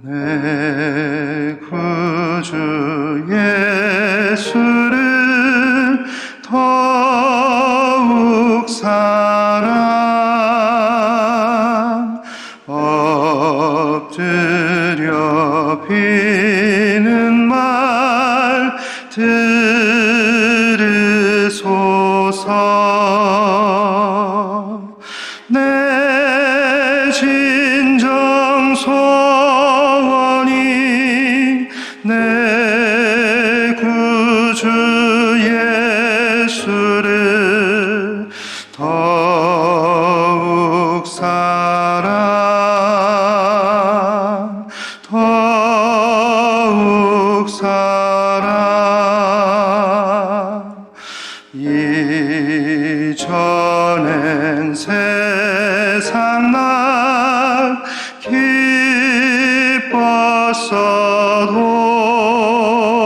내 구주 예수를 더욱 사랑 엎드려 비는 말 들으소서. 내 진정 소원이 내 구주 예수를 더욱 사랑 더욱 사랑. 이전엔 세상 날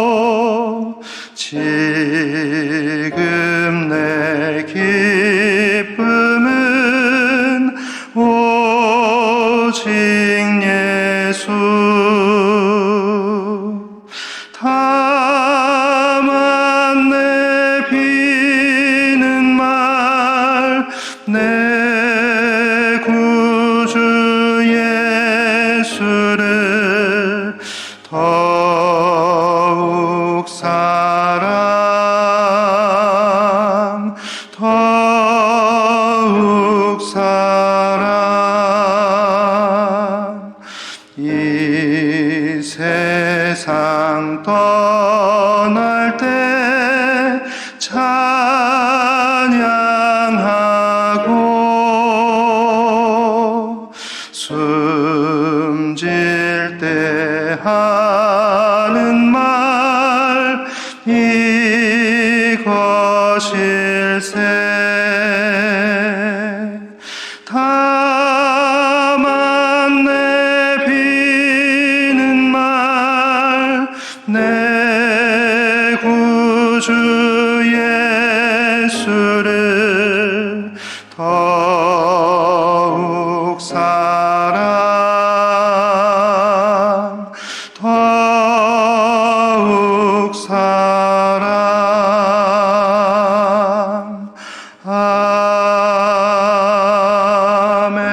기뻤어도 지금 내 기쁨은 오직 예수. 다만 내 비는 말 내 구주 예수를 더욱 사랑 더욱 사랑. 이 세상 떠날 때 찬양하고 숨질 때 하는 말 이것일세. 다만 내 비는 말 내 구주 예수를 더욱 사랑 더욱 사랑. 아멘.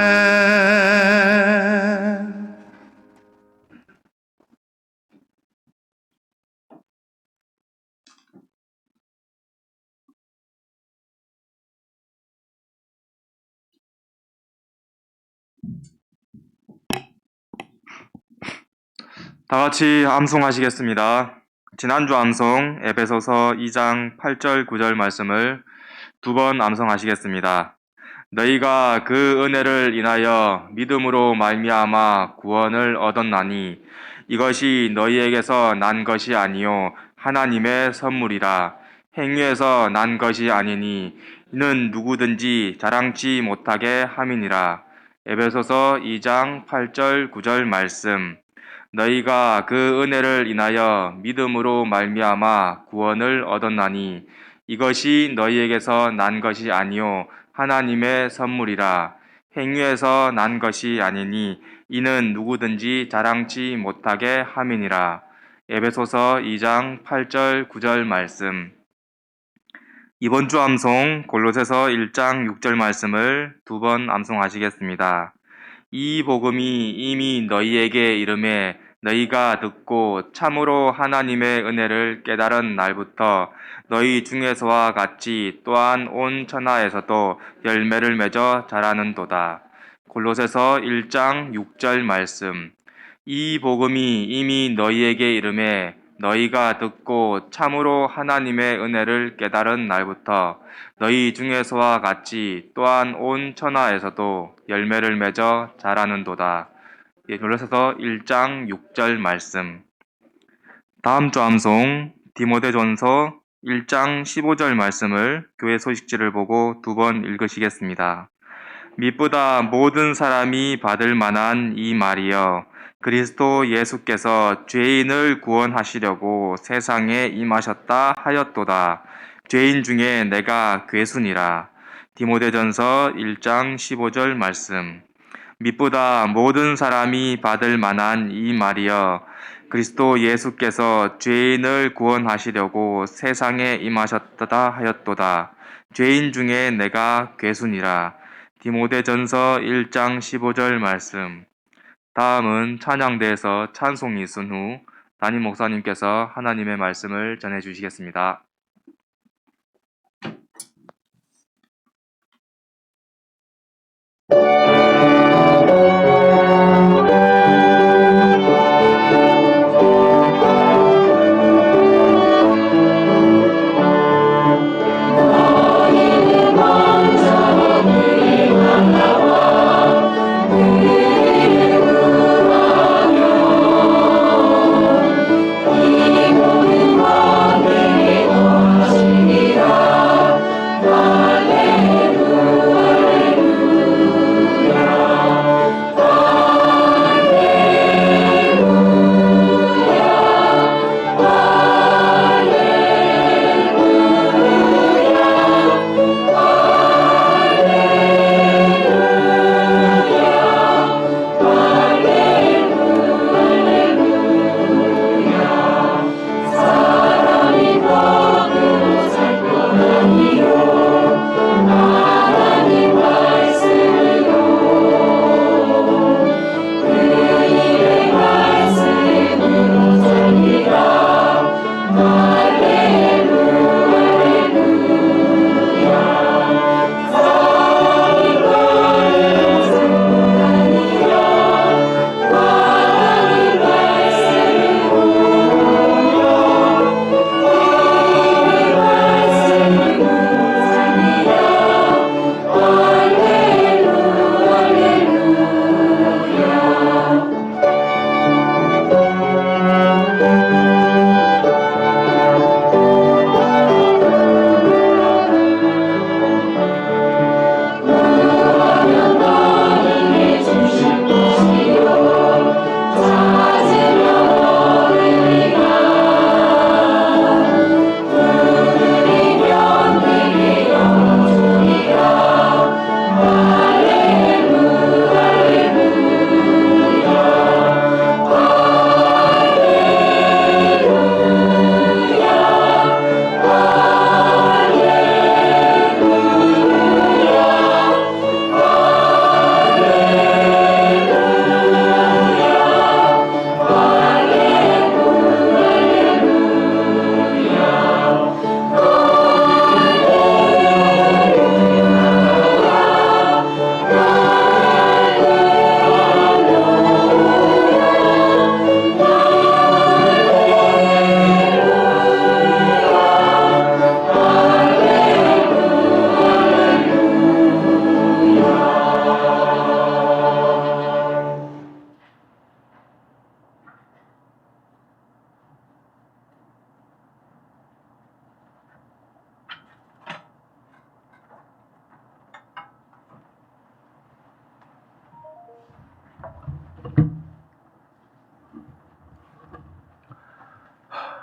다 같이 암송하시겠습니다. 지난주 암송 에베소서 2장 8절 9절 말씀을 두 번 암송하시겠습니다. 너희가 그 은혜를 인하여 믿음으로 말미암아 구원을 얻었나니 이것이 너희에게서 난 것이 아니요 하나님의 선물이라. 행위에서 난 것이 아니니 이는 누구든지 자랑치 못하게 함이니라. 에베소서 2장 8절 9절 말씀. 너희가 그 은혜를 인하여 믿음으로 말미암아 구원을 얻었나니 이것이 너희에게서 난 것이 아니요 하나님의 선물이라. 행위에서 난 것이 아니니 이는 누구든지 자랑치 못하게 함이니라. 에베소서 2장 8절 9절 말씀. 이번 주 암송 골로새서 1장 6절 말씀을 두 번 암송하시겠습니다. 이 복음이 이미 너희에게 이름에 너희가 듣고 참으로 하나님의 은혜를 깨달은 날부터 너희 중에서와 같이 또한 온 천하에서도 열매를 맺어 자라는도다. 골로새서 1장 6절 말씀. 이 복음이 이미 너희에게 이름에 너희가 듣고 참으로 하나님의 은혜를 깨달은 날부터 너희 중에서와 같이 또한 온 천하에서도 열매를 맺어 자라는도다. 골로새서 1장 6절 말씀. 다음 주 암송 디모데전서 1장 15절 말씀을 교회 소식지를 보고 두 번 읽으시겠습니다. 미쁘다 모든 사람이 받을 만한 이 말이여 그리스도 예수께서 죄인을 구원하시려고 세상에 임하셨다 하였도다. 죄인 중에 내가 괴순이라. 디모데전서 1장 15절 말씀. mit보다 모든 사람이 받을 만한 이 말이여 그리스도 예수께서 죄인을 구원하시려고 세상에 임하셨다 하였도다. 죄인 중에 내가 괴순이라. 디모데전서 1장 15절 말씀. 다음은 찬양대에서 찬송이 있은 후 담임 목사님께서 하나님의 말씀을 전해 주시겠습니다.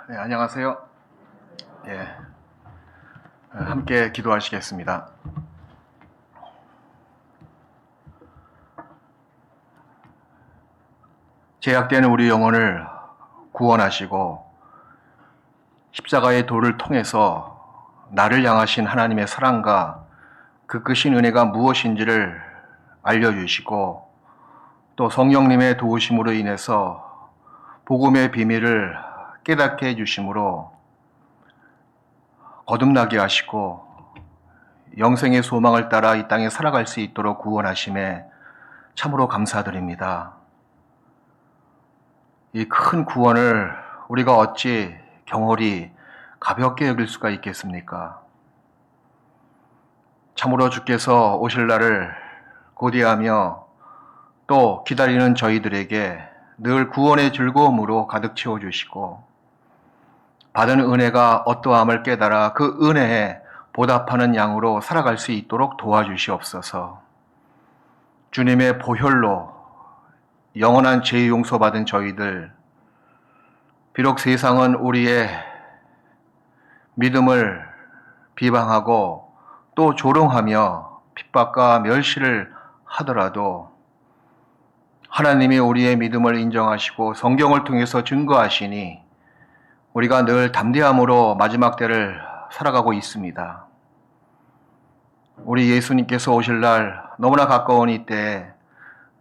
네, 안녕하세요. 예, 함께 기도하시겠습니다. 제약되는 우리 영혼을 구원하시고 십자가의 도를 통해서 나를 향하신 하나님의 사랑과 그 크신 은혜가 무엇인지를 알려주시고 또 성령님의 도우심으로 인해서 복음의 비밀을 깨닫게 해주심으로 거듭나게 하시고 영생의 소망을 따라 이 땅에 살아갈 수 있도록 구원하심에 참으로 감사드립니다. 이 큰 구원을 우리가 어찌 경홀히 가볍게 여길 수가 있겠습니까? 참으로 주께서 오실 날을 고대하며 또 기다리는 저희들에게 늘 구원의 즐거움으로 가득 채워주시고 받은 은혜가 어떠함을 깨달아 그 은혜에 보답하는 양으로 살아갈 수 있도록 도와주시옵소서. 주님의 보혈로 영원한 죄 용서받은 저희들, 비록 세상은 우리의 믿음을 비방하고 또 조롱하며 핍박과 멸시를 하더라도 하나님이 우리의 믿음을 인정하시고 성경을 통해서 증거하시니 우리가 늘 담대함으로 마지막 때를 살아가고 있습니다. 우리 예수님께서 오실 날 너무나 가까운 이때에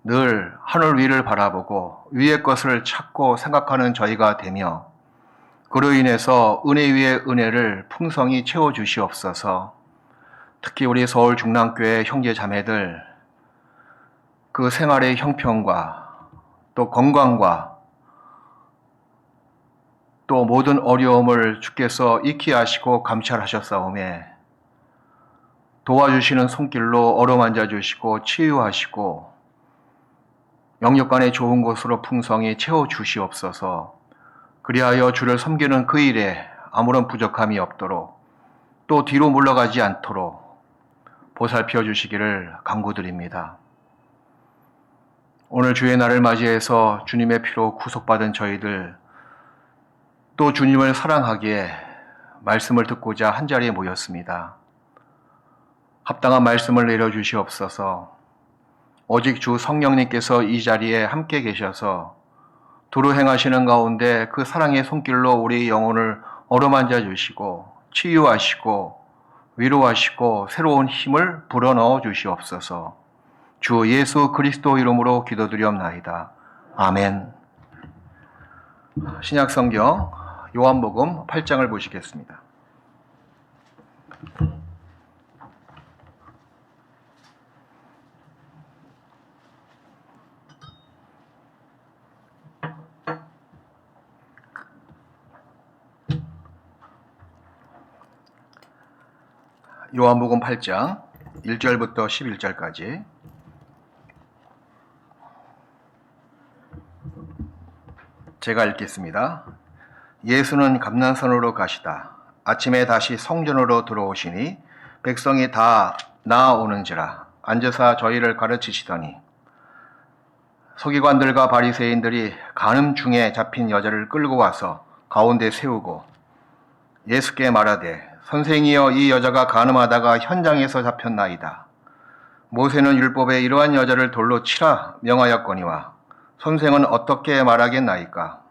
늘 하늘 위를 바라보고 위의 것을 찾고 생각하는 저희가 되며, 그로 인해서 은혜 위에 은혜를 풍성히 채워주시옵소서. 특히 우리 서울 중랑교회 형제 자매들 그 생활의 형편과 또 건강과 또 모든 어려움을 주께서 익히 아시고 감찰하셨사오매 도와주시는 손길로 어루만져 주시고 치유하시고 영육간의 좋은 곳으로 풍성히 채워주시옵소서. 그리하여 주를 섬기는 그 일에 아무런 부족함이 없도록 또 뒤로 물러가지 않도록 보살펴 주시기를 간구드립니다. 오늘 주의 날을 맞이해서 주님의 피로 구속받은 저희들, 또 주님을 사랑하기에 말씀을 듣고자 한자리에 모였습니다. 합당한 말씀을 내려주시옵소서. 오직 주 성령님께서 이 자리에 함께 계셔서 두루 행하시는 가운데 그 사랑의 손길로 우리 영혼을 어루만져 주시고 치유하시고 위로하시고 새로운 힘을 불어넣어 주시옵소서. 주 예수 그리스도 이름으로 기도드리옵나이다. 아멘. 신약성경 요한복음 8장을 보시겠습니다. 요한복음 8장 1절부터 11절까지 제가 읽겠습니다. 예수는 감난산으로 가시다. 아침에 다시 성전으로 들어오시니 백성이 다 나아오는지라 앉으사 저희를 가르치시더니 서기관들과 바리새인들이 간음 중에 잡힌 여자를 끌고 와서 가운데 세우고 예수께 말하되 선생이여 이 여자가 간음하다가 현장에서 잡혔나이다. 모세는 율법에 이러한 여자를 돌로 치라 명하였거니와 선생은 어떻게 말하겠나이까?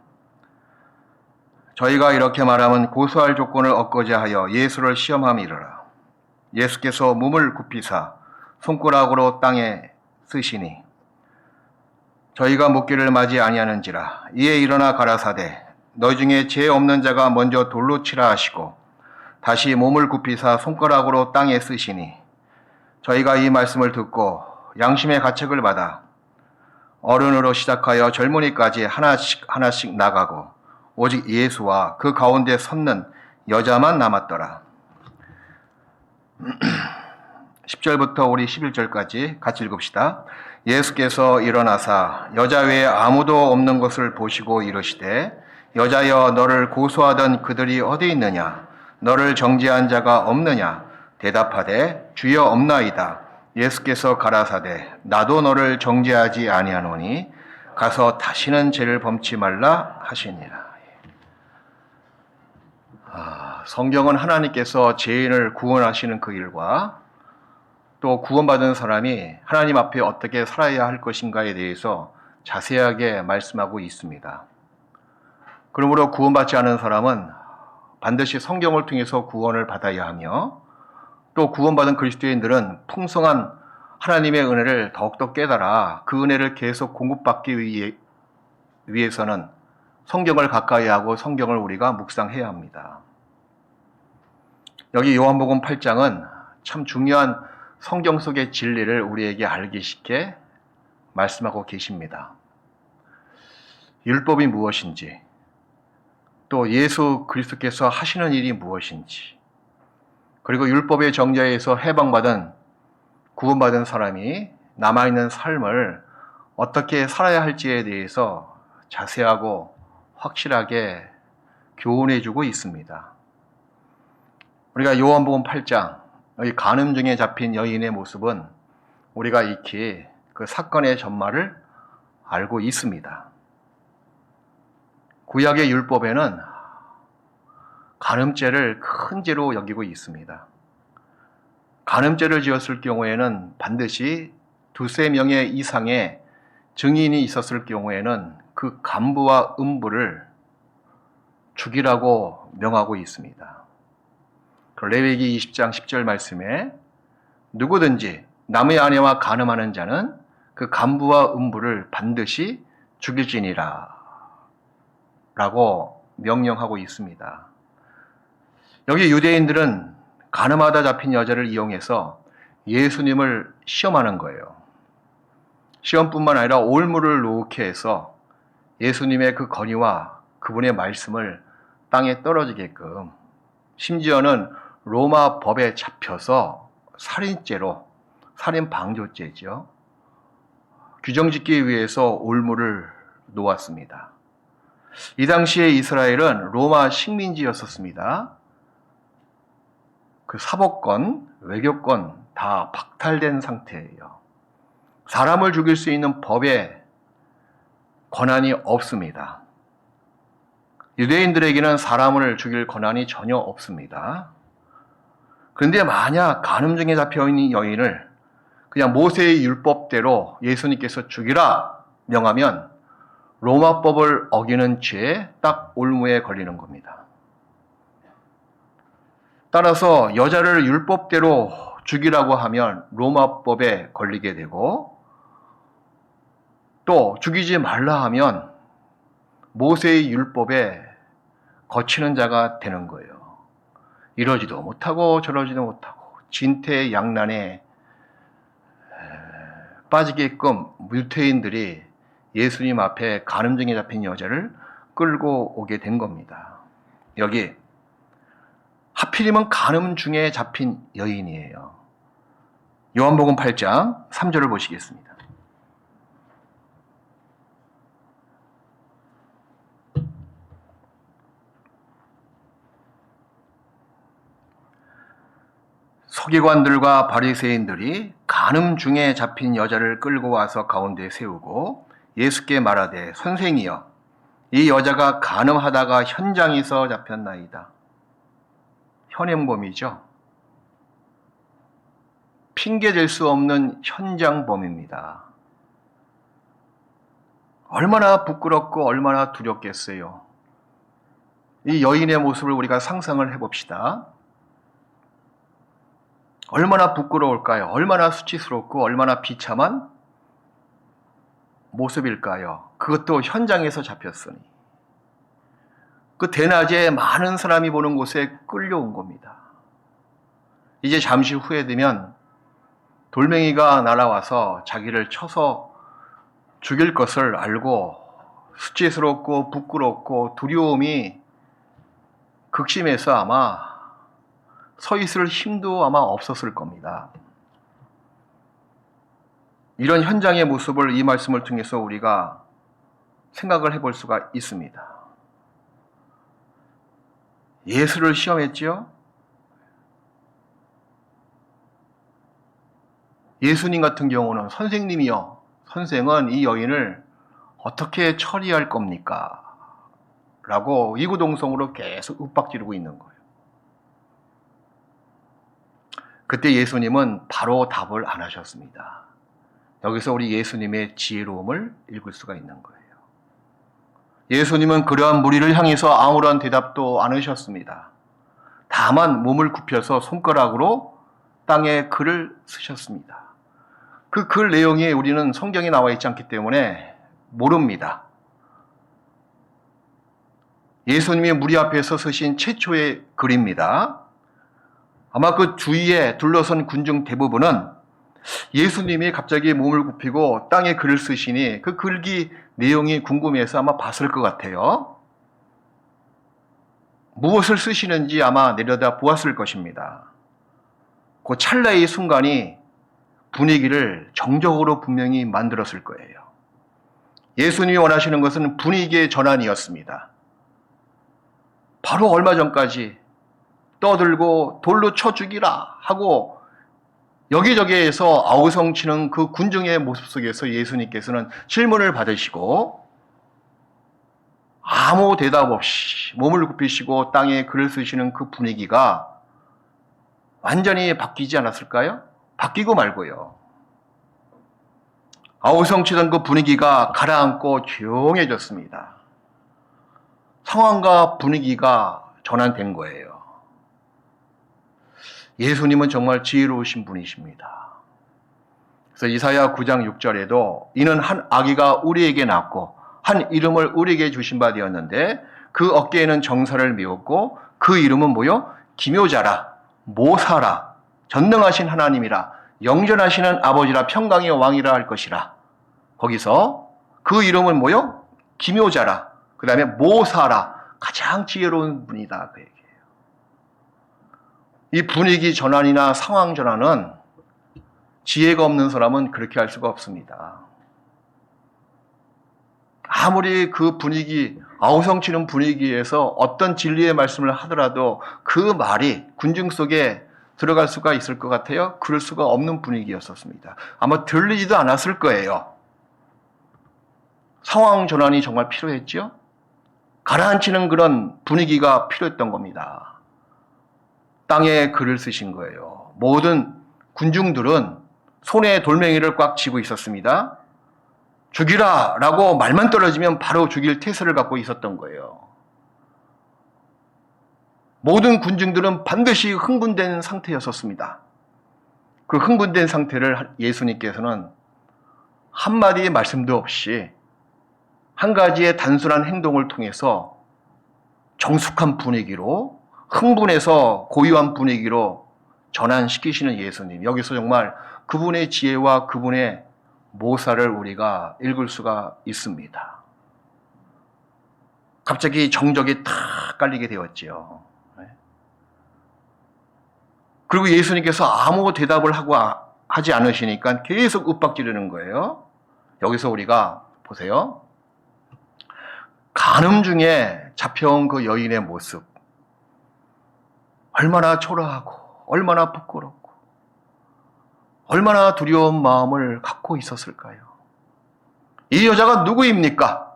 저희가 이렇게 말하면 고소할 조건을 얻고자 하여 예수를 시험함이르라. 예수께서 몸을 굽히사 손가락으로 땅에 쓰시니 저희가 묻기를 맞이 아니하는지라. 이에 일어나 가라사대 너희 중에 죄 없는 자가 먼저 돌로 치라 하시고 다시 몸을 굽히사 손가락으로 땅에 쓰시니 저희가 이 말씀을 듣고 양심의 가책을 받아 어른으로 시작하여 젊은이까지 하나씩 나가고 오직 예수와 그 가운데 섰는 여자만 남았더라. 10절부터 우리 11절까지 같이 읽읍시다. 예수께서 일어나사 여자 외에 아무도 없는 것을 보시고 이르시되 여자여 너를 고소하던 그들이 어디 있느냐? 너를 정죄한 자가 없느냐? 대답하되 주여 없나이다. 예수께서 가라사대 나도 너를 정죄하지 아니하노니 가서 다시는 죄를 범치 말라 하시니라. 성경은 하나님께서 죄인을 구원하시는 그 일과 또 구원받은 사람이 하나님 앞에 어떻게 살아야 할 것인가에 대해서 자세하게 말씀하고 있습니다. 그러므로 구원받지 않은 사람은 반드시 성경을 통해서 구원을 받아야 하며 또 구원받은 그리스도인들은 풍성한 하나님의 은혜를 더욱더 깨달아 그 은혜를 계속 공급받기 위해서는 성경을 가까이 하고 성경을 우리가 묵상해야 합니다. 여기 요한복음 8장은 참 중요한 성경 속의 진리를 우리에게 알기 쉽게 말씀하고 계십니다. 율법이 무엇인지, 또 예수 그리스도께서 하시는 일이 무엇인지, 그리고 율법의 정죄에서 해방받은 구원받은 사람이 남아있는 삶을 어떻게 살아야 할지에 대해서 자세하고 확실하게 교훈해주고 있습니다. 우리가 요한복음 8장 여기 간음 중에 잡힌 여인의 모습은 우리가 익히 그 사건의 전말을 알고 있습니다. 구약의 율법에는 간음죄를 큰 죄로 여기고 있습니다. 간음죄를 지었을 경우에는 반드시 두세 명의 이상의 증인이 있었을 경우에는 그 간부와 음부를 죽이라고 명하고 있습니다. 레위기 20장 10절 말씀에 누구든지 남의 아내와 간음하는 자는 그 간부와 음부를 반드시 죽일지니라 라고 명령하고 있습니다. 여기 유대인들은 간음하다 잡힌 여자를 이용해서 예수님을 시험하는 거예요. 시험뿐만 아니라 올무를 놓게 해서 예수님의 그 건의와 그분의 말씀을 땅에 떨어지게끔, 심지어는 로마 법에 잡혀서 살인죄로, 살인방조죄죠, 규정짓기 위해서 올무를 놓았습니다. 이 당시에 이스라엘은 로마 식민지였었습니다. 그 사법권, 외교권 다 박탈된 상태예요. 사람을 죽일 수 있는 법에 권한이 없습니다. 유대인들에게는 사람을 죽일 권한이 전혀 없습니다. 그런데 만약 간음 중에 잡혀있는 여인을 그냥 모세의 율법대로 예수님께서 죽이라 명하면 로마법을 어기는 죄에 딱 올무에 걸리는 겁니다. 따라서 여자를 율법대로 죽이라고 하면 로마법에 걸리게 되고, 또 죽이지 말라 하면 모세의 율법에 거치는 자가 되는 거예요. 이러지도 못하고 저러지도 못하고 진퇴양난에 빠지게끔 유대인들이 예수님 앞에 간음증에 잡힌 여자를 끌고 오게 된 겁니다. 여기 하필이면 간음 중에 잡힌 여인이에요. 요한복음 8장 3절을 보시겠습니다. 서기관들과 바리새인들이 간음 중에 잡힌 여자를 끌고 와서 가운데 세우고 예수께 말하되, 선생이여, 이 여자가 간음하다가 현장에서 잡혔나이다. 현행범이죠. 핑계댈 수 없는 현장범입니다. 얼마나 부끄럽고 얼마나 두렵겠어요. 이 여인의 모습을 우리가 상상을 해봅시다. 얼마나 부끄러울까요? 얼마나 수치스럽고 얼마나 비참한 모습일까요? 그것도 현장에서 잡혔으니. 그 대낮에 많은 사람이 보는 곳에 끌려온 겁니다. 이제 잠시 후에 되면 돌멩이가 날아와서 자기를 쳐서 죽일 것을 알고 수치스럽고 부끄럽고 두려움이 극심해서 아마 서 있을 힘도 아마 없었을 겁니다. 이런 현장의 모습을 이 말씀을 통해서 우리가 생각을 해볼 수가 있습니다. 예수를 시험했지요? 예수님 같은 경우는 선생님이요, 선생은 이 여인을 어떻게 처리할 겁니까? 라고 이구동성으로 계속 윽박지르고 있는 거예요. 그때 예수님은 바로 답을 안 하셨습니다. 여기서 우리 예수님의 지혜로움을 읽을 수가 있는 거예요. 예수님은 그러한 무리를 향해서 아무런 대답도 안 하셨습니다. 다만 몸을 굽혀서 손가락으로 땅에 글을 쓰셨습니다. 그 글 내용이 우리는 성경에 나와 있지 않기 때문에 모릅니다. 예수님이 무리 앞에서 쓰신 최초의 글입니다. 아마 그 주위에 둘러선 군중 대부분은 예수님이 갑자기 몸을 굽히고 땅에 글을 쓰시니 그 글기 내용이 궁금해서 아마 봤을 것 같아요. 무엇을 쓰시는지 아마 내려다 보았을 것입니다. 그 찰나의 순간이 분위기를 정적으로 분명히 만들었을 거예요. 예수님이 원하시는 것은 분위기의 전환이었습니다. 바로 얼마 전까지 떠들고 돌로 쳐 죽이라 하고 여기저기에서 아우성치는 그 군중의 모습 속에서 예수님께서는 질문을 받으시고 아무 대답 없이 몸을 굽히시고 땅에 글을 쓰시는 그 분위기가 완전히 바뀌지 않았을까요? 바뀌고 말고요. 아우성치던 그 분위기가 가라앉고 조용해졌습니다. 상황과 분위기가 전환된 거예요. 예수님은 정말 지혜로우신 분이십니다. 그래서 이사야 9장 6절에도 이는 한 아기가 우리에게 낳고 한 이름을 우리에게 주신 바 되었는데 그 어깨에는 정사를 메웠고 그 이름은 뭐요? 기묘자라, 모사라, 전능하신 하나님이라, 영전하시는 아버지라, 평강의 왕이라 할 것이라. 거기서 그 이름은 뭐요? 기묘자라, 그 다음에 모사라, 가장 지혜로운 분이다, 그 얘기예요. 이 분위기 전환이나 상황 전환은 지혜가 없는 사람은 그렇게 할 수가 없습니다. 아무리 그 분위기, 아우성치는 분위기에서 어떤 진리의 말씀을 하더라도 그 말이 군중 속에 들어갈 수가 있을 것 같아요? 그럴 수가 없는 분위기였었습니다. 아마 들리지도 않았을 거예요. 상황 전환이 정말 필요했죠? 가라앉히는 그런 분위기가 필요했던 겁니다. 땅에 글을 쓰신 거예요. 모든 군중들은 손에 돌멩이를 꽉 쥐고 있었습니다. 죽이라 라고 말만 떨어지면 바로 죽일 태세를 갖고 있었던 거예요. 모든 군중들은 반드시 흥분된 상태였었습니다. 그 흥분된 상태를 예수님께서는 한마디의 말씀도 없이 한 가지의 단순한 행동을 통해서 정숙한 분위기로, 흥분해서 고요한 분위기로 전환시키시는 예수님. 여기서 정말 그분의 지혜와 그분의 모사를 우리가 읽을 수가 있습니다. 갑자기 정적이 탁 깔리게 되었지요. 그리고 예수님께서 아무 대답을 하지 않으시니까 계속 윽박지르는 거예요. 여기서 우리가 보세요. 간음 중에 잡혀온 그 여인의 모습. 얼마나 초라하고 얼마나 부끄럽고 얼마나 두려운 마음을 갖고 있었을까요? 이 여자가 누구입니까?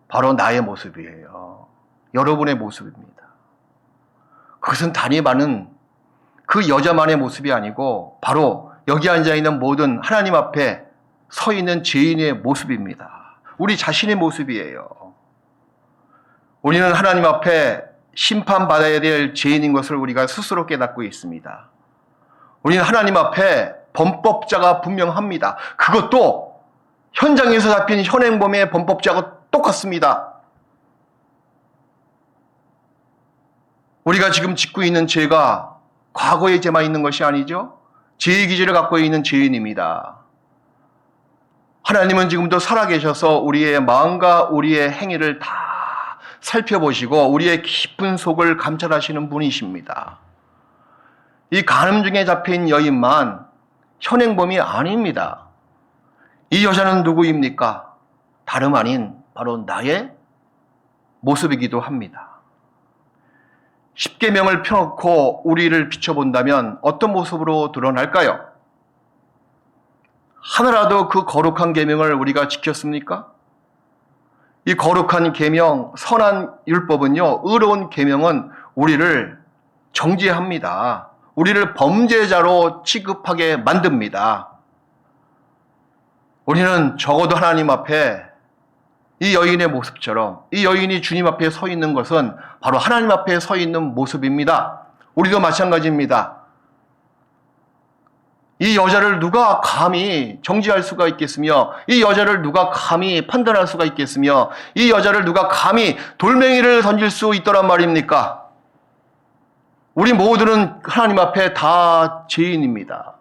바로 나의 모습이에요. 여러분의 모습입니다. 그것은 단이 많은 그 여자만의 모습이 아니고 바로 여기 앉아있는 모든 하나님 앞에 서 있는 죄인의 모습입니다. 우리 자신의 모습이에요. 우리는 하나님 앞에 심판받아야 될 죄인인 것을 우리가 스스로 깨닫고 있습니다. 우리는 하나님 앞에 범법자가 분명합니다. 그것도 현장에서 잡힌 현행범의 범법자가 똑같습니다. 우리가 지금 짓고 있는 죄가 과거의 죄만 있는 것이 아니죠. 죄의 기질을 갖고 있는 죄인입니다. 하나님은 지금도 살아계셔서 우리의 마음과 우리의 행위를 다 살펴보시고 우리의 깊은 속을 감찰하시는 분이십니다. 이 간음 중에 잡힌 여인만 현행범이 아닙니다. 이 여자는 누구입니까? 다름 아닌 바로 나의 모습이기도 합니다. 십계명을 펴놓고 우리를 비춰본다면 어떤 모습으로 드러날까요? 하나라도 그 거룩한 계명을 우리가 지켰습니까? 이 거룩한 계명, 선한 율법은요, 의로운 계명은 우리를 정죄합니다. 우리를 범죄자로 취급하게 만듭니다. 우리는 적어도 하나님 앞에 이 여인의 모습처럼 이 여인이 주님 앞에 서 있는 것은 바로 하나님 앞에 서 있는 모습입니다. 우리도 마찬가지입니다. 이 여자를 누가 감히 정죄할 수가 있겠으며 이 여자를 누가 감히 판단할 수가 있겠으며 이 여자를 누가 감히 돌멩이를 던질 수 있더란 말입니까? 우리 모두는 하나님 앞에 다 죄인입니다.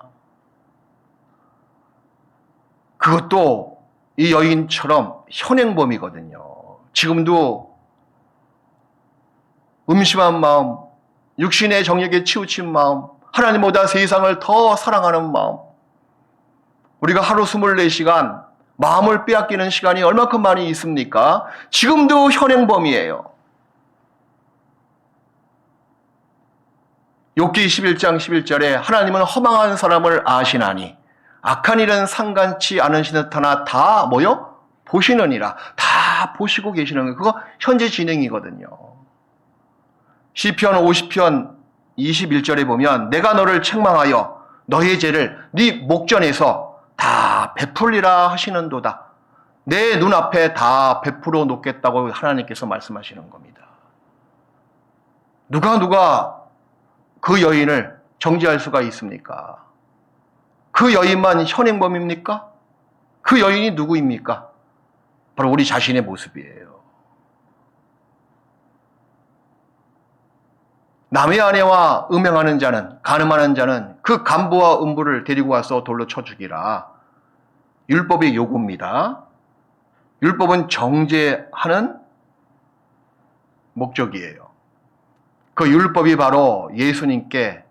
그것도 이 여인처럼 현행범이거든요. 지금도 음심한 마음, 육신의 정욕에 치우친 마음, 하나님보다 세상을 더 사랑하는 마음, 우리가 하루 24시간 마음을 빼앗기는 시간이 얼마큼 많이 있습니까? 지금도 현행범이에요. 욥기 21장 11절에 하나님은 허망한 사람을 아시나니 악한 일은 상관치 않으시는 듯하나 다 뭐요? 보시느니라. 다 보시고 계시는 거예요. 그거 현재 진행이거든요. 시편 50편 21절에 보면 내가 너를 책망하여 너의 죄를 네 목전에서 다 다 베풀리라 하시는도다. 내 눈앞에 다 베풀어 놓겠다고 하나님께서 말씀하시는 겁니다. 누가 그 여인을 정죄할 수가 있습니까? 그 여인만 현행범입니까? 그 여인이 누구입니까? 바로 우리 자신의 모습이에요. 남의 아내와 음행하는 자는, 간음하는 자는 그 간부와 음부를 데리고 와서 돌로 쳐 죽이라. 율법의 요구입니다. 율법은 정죄하는 목적이에요. 그 율법이 바로 예수님께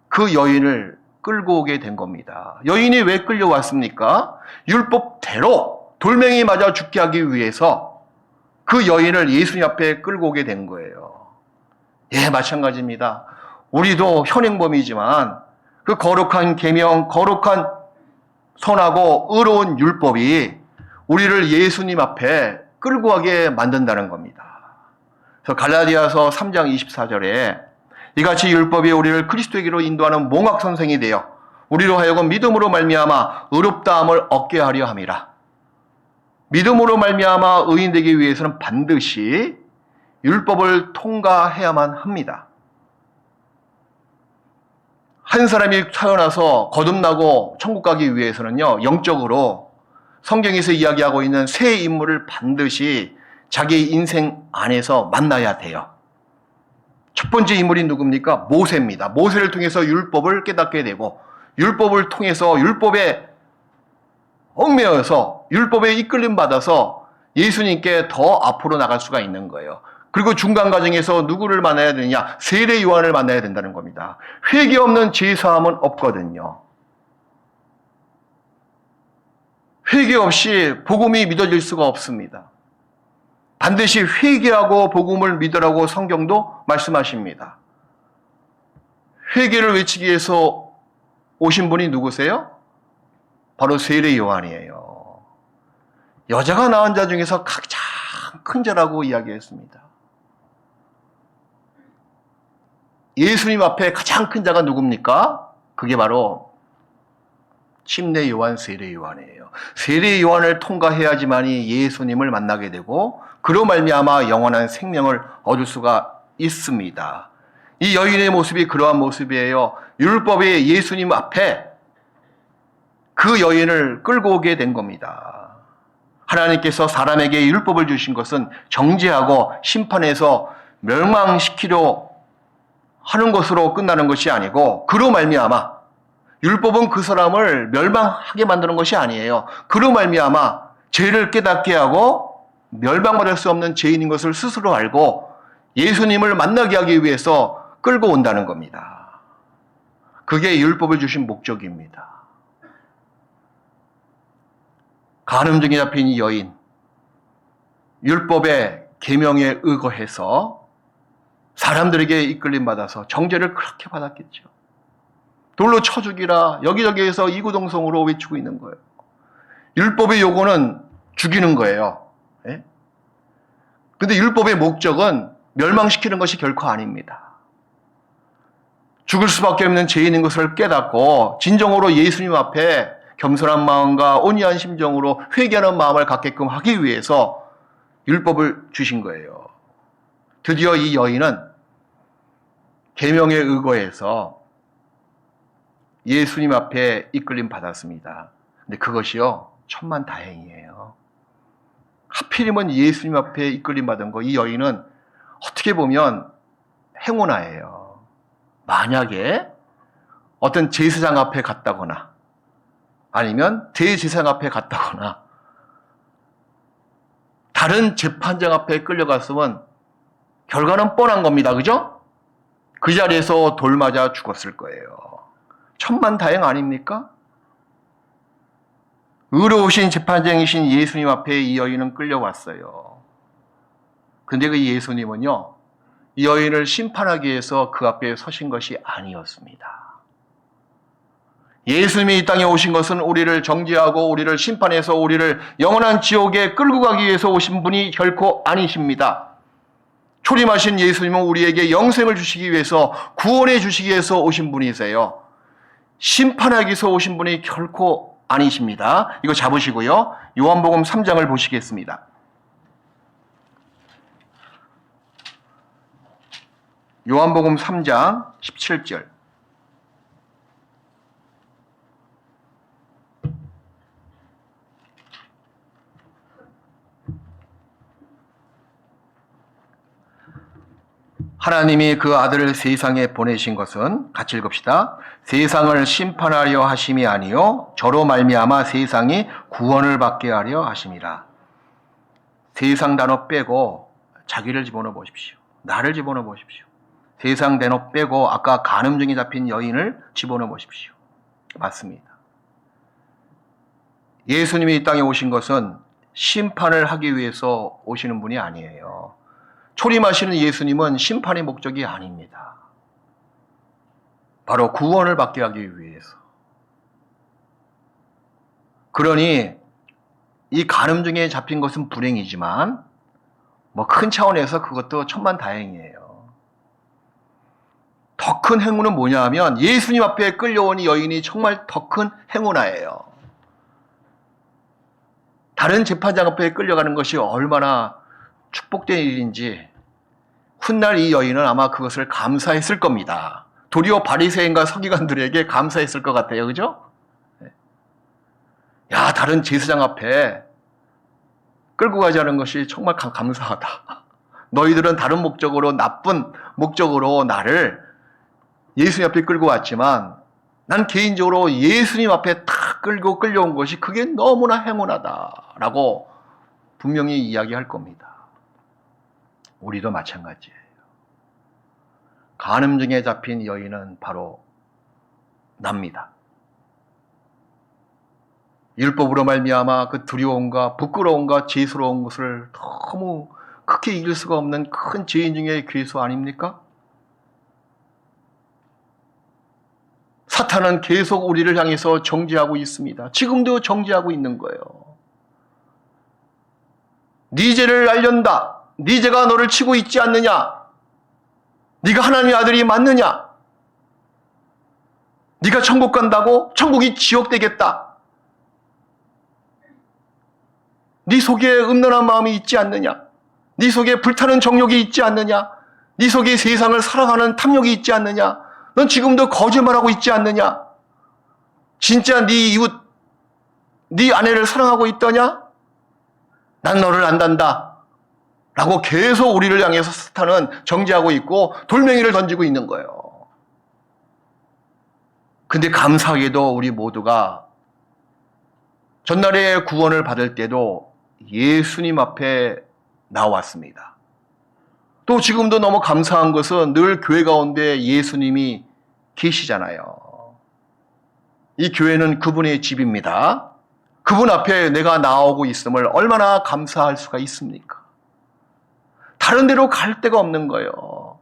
그 여인을 끌고 오게 된 겁니다. 여인이 왜 끌려왔습니까? 율법대로 돌멩이 맞아 죽게 하기 위해서 그 여인을 예수님 앞에 끌고 오게 된 거예요. 예, 마찬가지입니다. 우리도 현행범이지만 그 거룩한 계명, 거룩한 선하고 의로운 율법이 우리를 예수님 앞에 끌고 가게 만든다는 겁니다. 그래서 갈라디아서 3장 24절에 이같이 율법이 우리를 그리스도에게로 인도하는 몽학선생이 되어 우리로 하여금 믿음으로 말미암아 의롭다함을 얻게 하려 함이라. 믿음으로 말미암아 의인되기 위해서는 반드시 율법을 통과해야만 합니다. 한 사람이 태어나서 거듭나고 천국 가기 위해서는요, 영적으로 성경에서 이야기하고 있는 새 인물을 반드시 자기 인생 안에서 만나야 돼요. 첫 번째 인물이 누굽니까? 모세입니다. 모세를 통해서 율법을 깨닫게 되고 율법을 통해서 율법에 얽매여서 율법에 이끌림 받아서 예수님께 더 앞으로 나갈 수가 있는 거예요. 그리고 중간 과정에서 누구를 만나야 되느냐? 세례 요한을 만나야 된다는 겁니다. 회개 없는 죄사함은 없거든요. 회개 없이 복음이 믿어질 수가 없습니다. 반드시 회개하고 복음을 믿으라고 성경도 말씀하십니다. 회개를 외치기 위해서 오신 분이 누구세요? 바로 세례 요한이에요. 여자가 낳은 자 중에서 가장 큰 자라고 이야기했습니다. 예수님 앞에 가장 큰 자가 누굽니까? 그게 바로 침례 요한, 세례 요한이에요. 세례 요한을 통과해야지만이 예수님을 만나게 되고 그로 말미암아 영원한 생명을 얻을 수가 있습니다. 이 여인의 모습이 그러한 모습이에요. 율법의 예수님 앞에 그 여인을 끌고 오게 된 겁니다. 하나님께서 사람에게 율법을 주신 것은 정죄하고 심판해서 멸망시키려 하는 것으로 끝나는 것이 아니고 그로 말미암아 율법은 그 사람을 멸망하게 만드는 것이 아니에요. 그로 말미암아 죄를 깨닫게 하고 멸망받을 수 없는 죄인인 것을 스스로 알고 예수님을 만나게 하기 위해서 끌고 온다는 겁니다. 그게 율법을 주신 목적입니다. 간음증에 잡힌 이 여인, 율법의 계명에 의거해서 사람들에게 이끌림 받아서 정죄를 그렇게 받았겠죠. 돌로 쳐 죽이라 여기저기에서 이구동성으로 외치고 있는 거예요. 율법의 요구는 죽이는 거예요. 그런데 율법의 목적은 멸망시키는 것이 결코 아닙니다. 죽을 수밖에 없는 죄인인 것을 깨닫고 진정으로 예수님 앞에 겸손한 마음과 온유한 심정으로 회개하는 마음을 갖게끔 하기 위해서 율법을 주신 거예요. 드디어 이 여인은 계명에 의거해서 예수님 앞에 이끌림 받았습니다. 근데 그것이요, 천만다행이에요. 하필이면 예수님 앞에 이끌림 받은 거, 이 여인은 어떻게 보면 행운아예요. 만약에 어떤 제사장 앞에 갔다거나 아니면 대제사장 앞에 갔다거나 다른 재판장 앞에 끌려갔으면 결과는 뻔한 겁니다. 그죠? 그 자리에서 돌 맞아 죽었을 거예요. 천만다행 아닙니까? 의로우신 재판장이신 예수님 앞에 이 여인은 끌려왔어요. 근데 그 예수님은요, 이 여인을 심판하기 위해서 그 앞에 서신 것이 아니었습니다. 예수님이 이 땅에 오신 것은 우리를 정죄하고 우리를 심판해서 우리를 영원한 지옥에 끌고 가기 위해서 오신 분이 결코 아니십니다. 초림하신 예수님은 우리에게 영생을 주시기 위해서, 구원해 주시기 위해서 오신 분이세요. 심판하기 위해서 오신 분이 결코 아니십니다. 이거 잡으시고요. 요한복음 3장을 보시겠습니다. 요한복음 3장 17절. 하나님이 그 아들을 세상에 보내신 것은, 같이 읽읍시다. 세상을 심판하려 하심이 아니요 저로 말미암아 세상이 구원을 받게 하려 하심이라. 세상 단어 빼고 자기를 집어넣어 보십시오. 나를 집어넣어 보십시오. 세상 단어 빼고 아까 간음증에 잡힌 여인을 집어넣어 보십시오. 맞습니다. 예수님이 이 땅에 오신 것은 심판을 하기 위해서 오시는 분이 아니에요. 초림하시는 예수님은 심판의 목적이 아닙니다. 바로 구원을 받게 하기 위해서. 그러니 이 간음증에 잡힌 것은 불행이지만 큰 차원에서 그것도 천만다행이에요. 더 큰 행운은 뭐냐 하면 예수님 앞에 끌려온 이 여인이 정말 더 큰 행운아예요. 다른 재판장 앞에 끌려가는 것이 얼마나 축복된 일인지 훗날 이 여인은 아마 그것을 감사했을 겁니다. 도리어 바리새인과 서기관들에게 감사했을 것 같아요. 그죠? 야, 다른 제사장 앞에 끌고 가지 않은 것이 정말 감사하다. 너희들은 다른 목적으로, 나쁜 목적으로 나를 예수님 앞에 끌고 왔지만 난 개인적으로 예수님 앞에 탁 끌려온 것이 그게 너무나 행운하다라고 분명히 이야기할 겁니다. 우리도 마찬가지예요. 간음증에 잡힌 여인은 바로 납니다. 율법으로 말미암아 그 두려움과 부끄러움과 죄스러운 것을 너무 크게 이길 수가 없는 큰 죄인 중에 괴수 아닙니까? 사탄은 계속 우리를 향해서 정죄하고 있습니다. 지금도 정죄하고 있는 거예요. 네 죄를 알련다. 네 죄가 너를 치고 있지 않느냐? 네가 하나님의 아들이 맞느냐? 네가 천국 간다고? 천국이 지옥 되겠다. 네 속에 음란한 마음이 있지 않느냐? 네 속에 불타는 정욕이 있지 않느냐? 네 속에 세상을 사랑하는 탐욕이 있지 않느냐? 넌 지금도 거짓말하고 있지 않느냐? 진짜 네 이웃, 네 아내를 사랑하고 있더냐? 난 너를 안단다. 라고 계속 우리를 향해서 사탄은 정죄하고 있고 돌멩이를 던지고 있는 거예요. 근데 감사하게도 우리 모두가 전날에 구원을 받을 때도 예수님 앞에 나왔습니다. 또 지금도 너무 감사한 것은 늘 교회 가운데 예수님이 계시잖아요. 이 교회는 그분의 집입니다. 그분 앞에 내가 나오고 있음을 얼마나 감사할 수가 있습니까? 다른 데로 갈 데가 없는 거예요.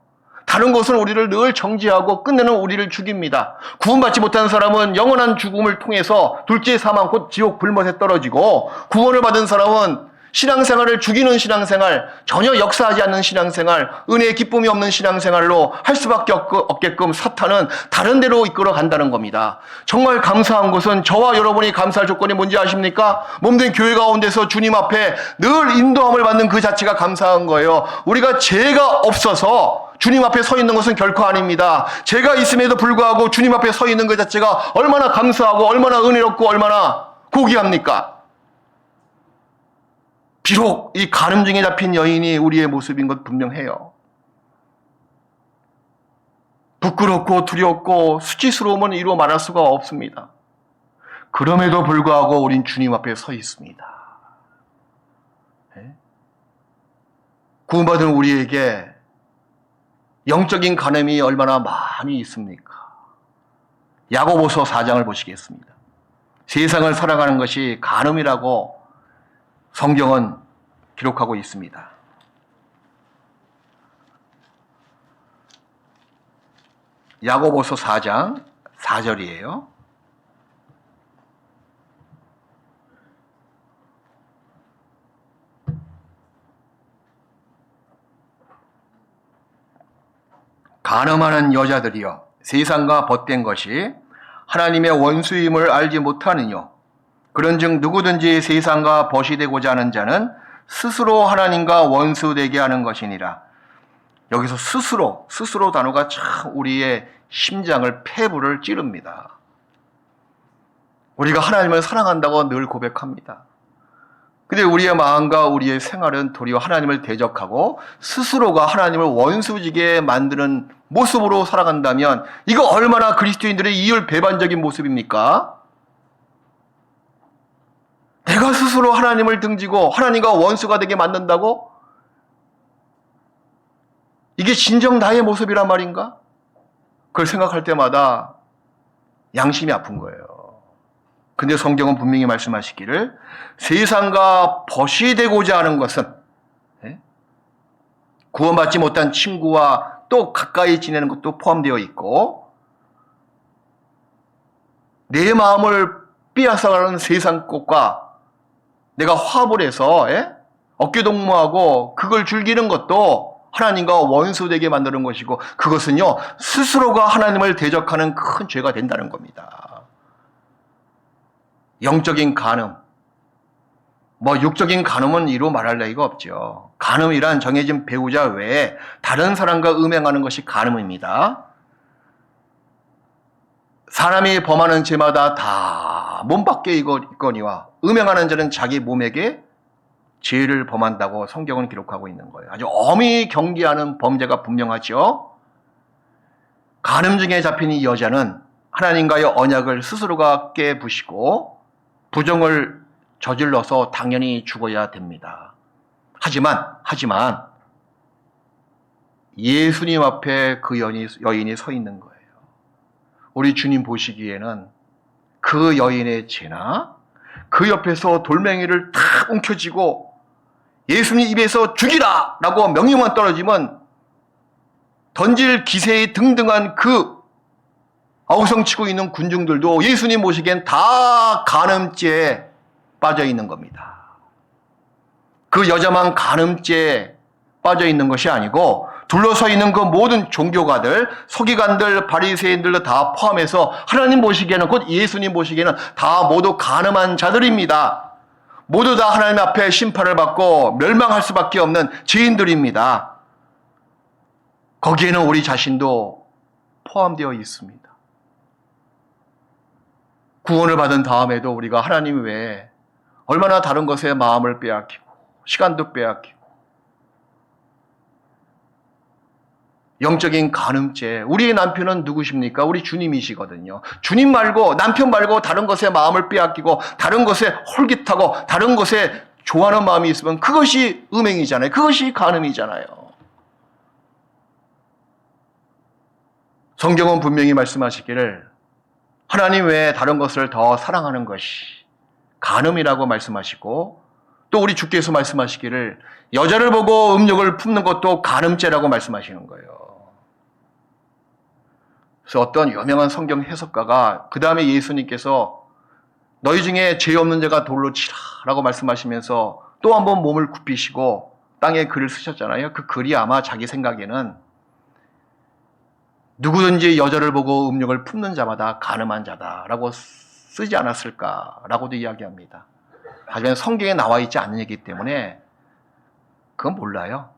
다른 것은 우리를 늘 정죄하고 끝내는 우리를 죽입니다. 구원받지 못한 사람은 영원한 죽음을 통해서 둘째 사망 곧 지옥 불못에 떨어지고, 구원을 받은 사람은 신앙생활을 죽이는 신앙생활, 전혀 역사하지 않는 신앙생활, 은혜의 기쁨이 없는 신앙생활로 할 수밖에 없게끔 사탄은 다른 데로 이끌어 간다는 겁니다. 정말 감사한 것은 저와 여러분이 감사할 조건이 뭔지 아십니까? 몸된 교회 가운데서 주님 앞에 늘 인도함을 받는 그 자체가 감사한 거예요. 우리가 죄가 없어서 주님 앞에 서 있는 것은 결코 아닙니다. 죄가 있음에도 불구하고 주님 앞에 서 있는 그 자체가 얼마나 감사하고 얼마나 은혜롭고 얼마나 고귀합니까? 비록 이 간음증에 잡힌 여인이 우리의 모습인 것 분명해요. 부끄럽고 두렵고 수치스러움은 이루 말할 수가 없습니다. 그럼에도 불구하고 우린 주님 앞에 서 있습니다. 구원받은 우리에게 영적인 간음이 얼마나 많이 있습니까? 야고보서 4장을 보시겠습니다. 세상을 살아가는 것이 간음이라고 성경은 기록하고 있습니다. 야고보서 4장 4절이에요. 간음하는 여자들이여, 세상과 벗된 것이 하나님의 원수임을 알지 못하느뇨? 그런즉 누구든지 세상과 벗이 되고자 하는 자는 스스로 하나님과 원수되게 하는 것이니라. 여기서 스스로 단어가 참 우리의 심장을 폐부를 찌릅니다. 우리가 하나님을 사랑한다고 늘 고백합니다. 근데 우리의 마음과 우리의 생활은 도리어 하나님을 대적하고 스스로가 하나님을 원수지게 만드는 모습으로 살아간다면 이거 얼마나 그리스도인들의 이율배반적인 모습입니까? 내가 스스로 하나님을 등지고 하나님과 원수가 되게 만든다고? 이게 진정 나의 모습이란 말인가? 그걸 생각할 때마다 양심이 아픈 거예요. 근데 성경은 분명히 말씀하시기를 세상과 벗이 되고자 하는 것은 구원받지 못한 친구와 또 가까이 지내는 것도 포함되어 있고 내 마음을 빼앗아가는 세상 것과 내가 화합을 해서 어깨동무하고 그걸 즐기는 것도 하나님과 원수되게 만드는 것이고 그것은요 스스로가 하나님을 대적하는 큰 죄가 된다는 겁니다. 영적인 간음, 육적인 간음은 이루 말할 나위가 없죠. 간음이란 정해진 배우자 외에 다른 사람과 음행하는 것이 간음입니다. 사람이 범하는 죄마다 다 몸 밖에 있거니와 음행하는 자는 자기 몸에게 죄를 범한다고 성경은 기록하고 있는 거예요. 아주 엄히 경계하는 범죄가 분명하죠. 간음 중에 잡힌 이 여자는 하나님과의 언약을 스스로가 깨부시고 부정을 저질러서 당연히 죽어야 됩니다. 하지만 예수님 앞에 그 여인이 서 있는 거예요. 우리 주님 보시기에는 그 여인의 죄나 그 옆에서 돌멩이를 탁 움켜쥐고 예수님 입에서 죽이라! 라고 명령만 떨어지면 던질 기세에 등등한 그 아우성치고 있는 군중들도 예수님 보시기엔 다 간음죄에 빠져 있는 겁니다. 그 여자만 간음죄에 빠져 있는 것이 아니고 둘러서 있는 그 모든 종교가들, 서기관들, 바리새인들도 다 포함해서 하나님 보시기에는 곧 예수님 보시기에는 다 모두 간음한 자들입니다. 모두 다 하나님 앞에 심판을 받고 멸망할 수밖에 없는 죄인들입니다. 거기에는 우리 자신도 포함되어 있습니다. 구원을 받은 다음에도 우리가 하나님 외에 얼마나 다른 것에 마음을 빼앗기고 시간도 빼앗기고 영적인 간음죄. 우리의 남편은 누구십니까? 우리 주님이시거든요. 주님 말고 남편 말고 다른 것에 마음을 빼앗기고 다른 것에 홀깃하고 다른 것에 좋아하는 마음이 있으면 그것이 음행이잖아요. 그것이 간음이잖아요. 성경은 분명히 말씀하시기를 하나님 외에 다른 것을 더 사랑하는 것이 간음이라고 말씀하시고 또 우리 주께서 말씀하시기를 여자를 보고 음욕을 품는 것도 간음죄라고 말씀하시는 거예요. 그래서 어떤 유명한 성경 해석가가 그 다음에 예수님께서 너희 중에 죄 없는 자가 돌로 치라 라고 말씀하시면서 또 한 번 몸을 굽히시고 땅에 글을 쓰셨잖아요. 그 글이 아마 자기 생각에는 누구든지 여자를 보고 음욕을 품는 자마다 간음한 자다라고 쓰지 않았을까라고도 이야기합니다. 하지만 성경에 나와 있지 않는 얘기이기 때문에 그건 몰라요.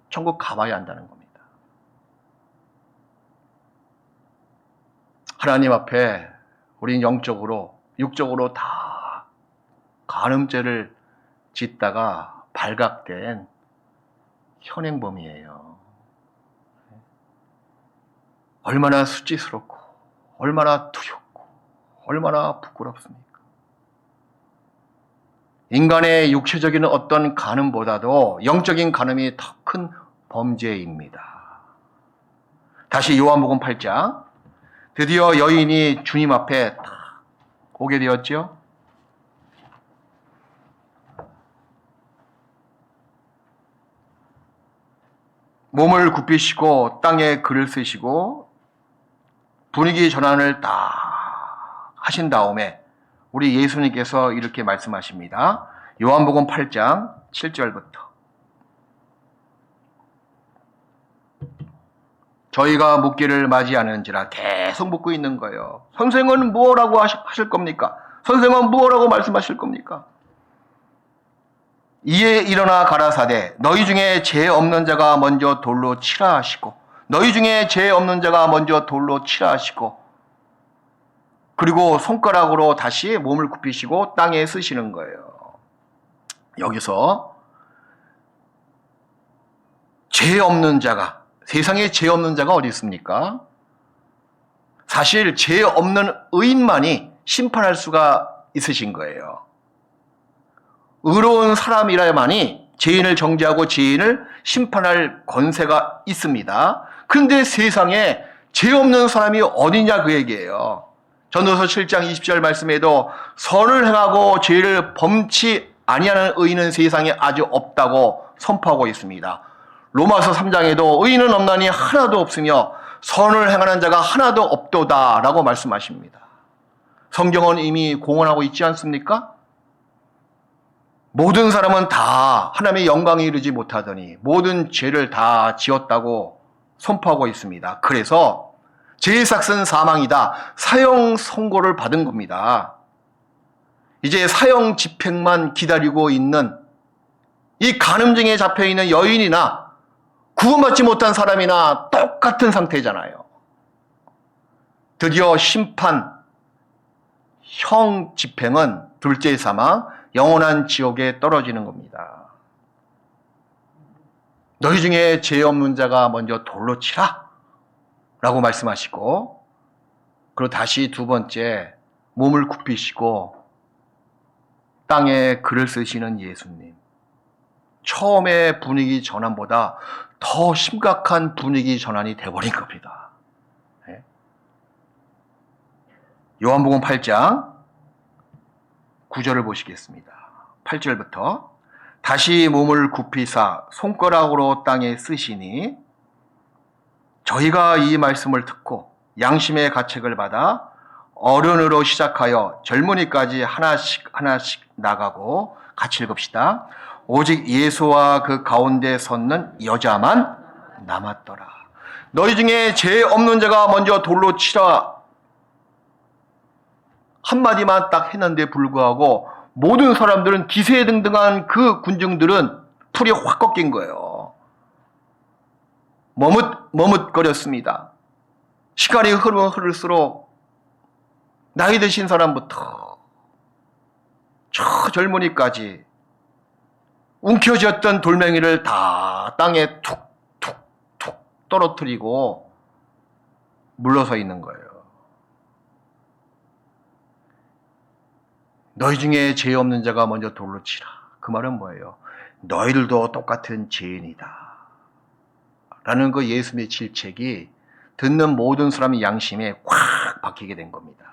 천국 가봐야 한다는 겁니다. 하나님 앞에 우린 영적으로, 육적으로 다 간음죄를 짓다가 발각된 현행범이에요. 얼마나 수치스럽고 얼마나 두렵고 얼마나 부끄럽습니까? 인간의 육체적인 어떤 간음보다도 영적인 간음이 더 큰 범죄입니다. 다시 요한복음 8장. 드디어 여인이 주님 앞에 딱 오게 되었죠. 몸을 굽히시고 땅에 글을 쓰시고 분위기 전환을 다 하신 다음에 우리 예수님께서 이렇게 말씀하십니다. 요한복음 8장 7절부터 저희가 묻기를 맞이하는지라 계속 묻고 있는 거예요. 선생은 뭐라고 하실 겁니까? 선생은 무엇라고 말씀하실 겁니까? 이에 일어나 가라사대 너희 중에 죄 없는 자가 먼저 돌로 치라 하시고, 너희 중에 죄 없는 자가 먼저 돌로 치라 하시고, 그리고 손가락으로 다시 몸을 굽히시고 땅에 쓰시는 거예요. 여기서 죄 없는 자가, 세상에 죄 없는 자가 어디 있습니까? 사실 죄 없는 의인만이 심판할 수가 있으신 거예요. 의로운 사람이라야만이 죄인을 정죄하고 죄인을 심판할 권세가 있습니다. 그런데 세상에 죄 없는 사람이 어디냐 그 얘기예요. 전도서 7장 20절 말씀에도 선을 행하고 죄를 범치 아니하는 의인은 세상에 아주 없다고 선포하고 있습니다. 로마서 3장에도 의인은 없나니 하나도 없으며 선을 행하는 자가 하나도 없도다라고 말씀하십니다. 성경은 이미 공언하고 있지 않습니까? 모든 사람은 다 하나님의 영광에 이르지 못하더니 모든 죄를 다 지었다고 선포하고 있습니다. 그래서 죄의 삭은 사망이다. 사형 선고를 받은 겁니다. 이제 사형 집행만 기다리고 있는 이 간음증에 잡혀있는 여인이나 구원받지 못한 사람이나 똑같은 상태잖아요. 드디어 심판, 형 집행은 둘째 사망, 영원한 지옥에 떨어지는 겁니다. 너희 중에 죄 없는 자가 먼저 돌로 치라 라고 말씀하시고, 그리고 다시 두 번째 몸을 굽히시고 땅에 글을 쓰시는 예수님. 처음의 분위기 전환보다 더 심각한 분위기 전환이 돼버린 겁니다. 요한복음 8장 9절을 보시겠습니다. 8절부터 다시 몸을 굽히사 손가락으로 땅에 쓰시니 저희가 이 말씀을 듣고 양심의 가책을 받아 어른으로 시작하여 젊은이까지 하나씩 나가고 같이 읽읍시다. 오직 예수와 그 가운데 섰는 여자만 남았더라. 너희 중에 죄 없는 자가 먼저 돌로 치라 한마디만 딱 했는데 불구하고 모든 사람들은 기세등등한 그 군중들은 풀이 확 꺾인 거예요. 머뭇거렸습니다. 시간이 흐를수록 나이 드신 사람부터 저 젊은이까지 움켜쥐었던 돌멩이를 다 땅에 툭툭툭 떨어뜨리고 물러서 있는 거예요. 너희 중에 죄 없는 자가 먼저 돌로 치라. 그 말은 뭐예요? 너희들도 똑같은 죄인이다 라는 그 예수님의 질책이 듣는 모든 사람의 양심에 꽉 박히게 된 겁니다.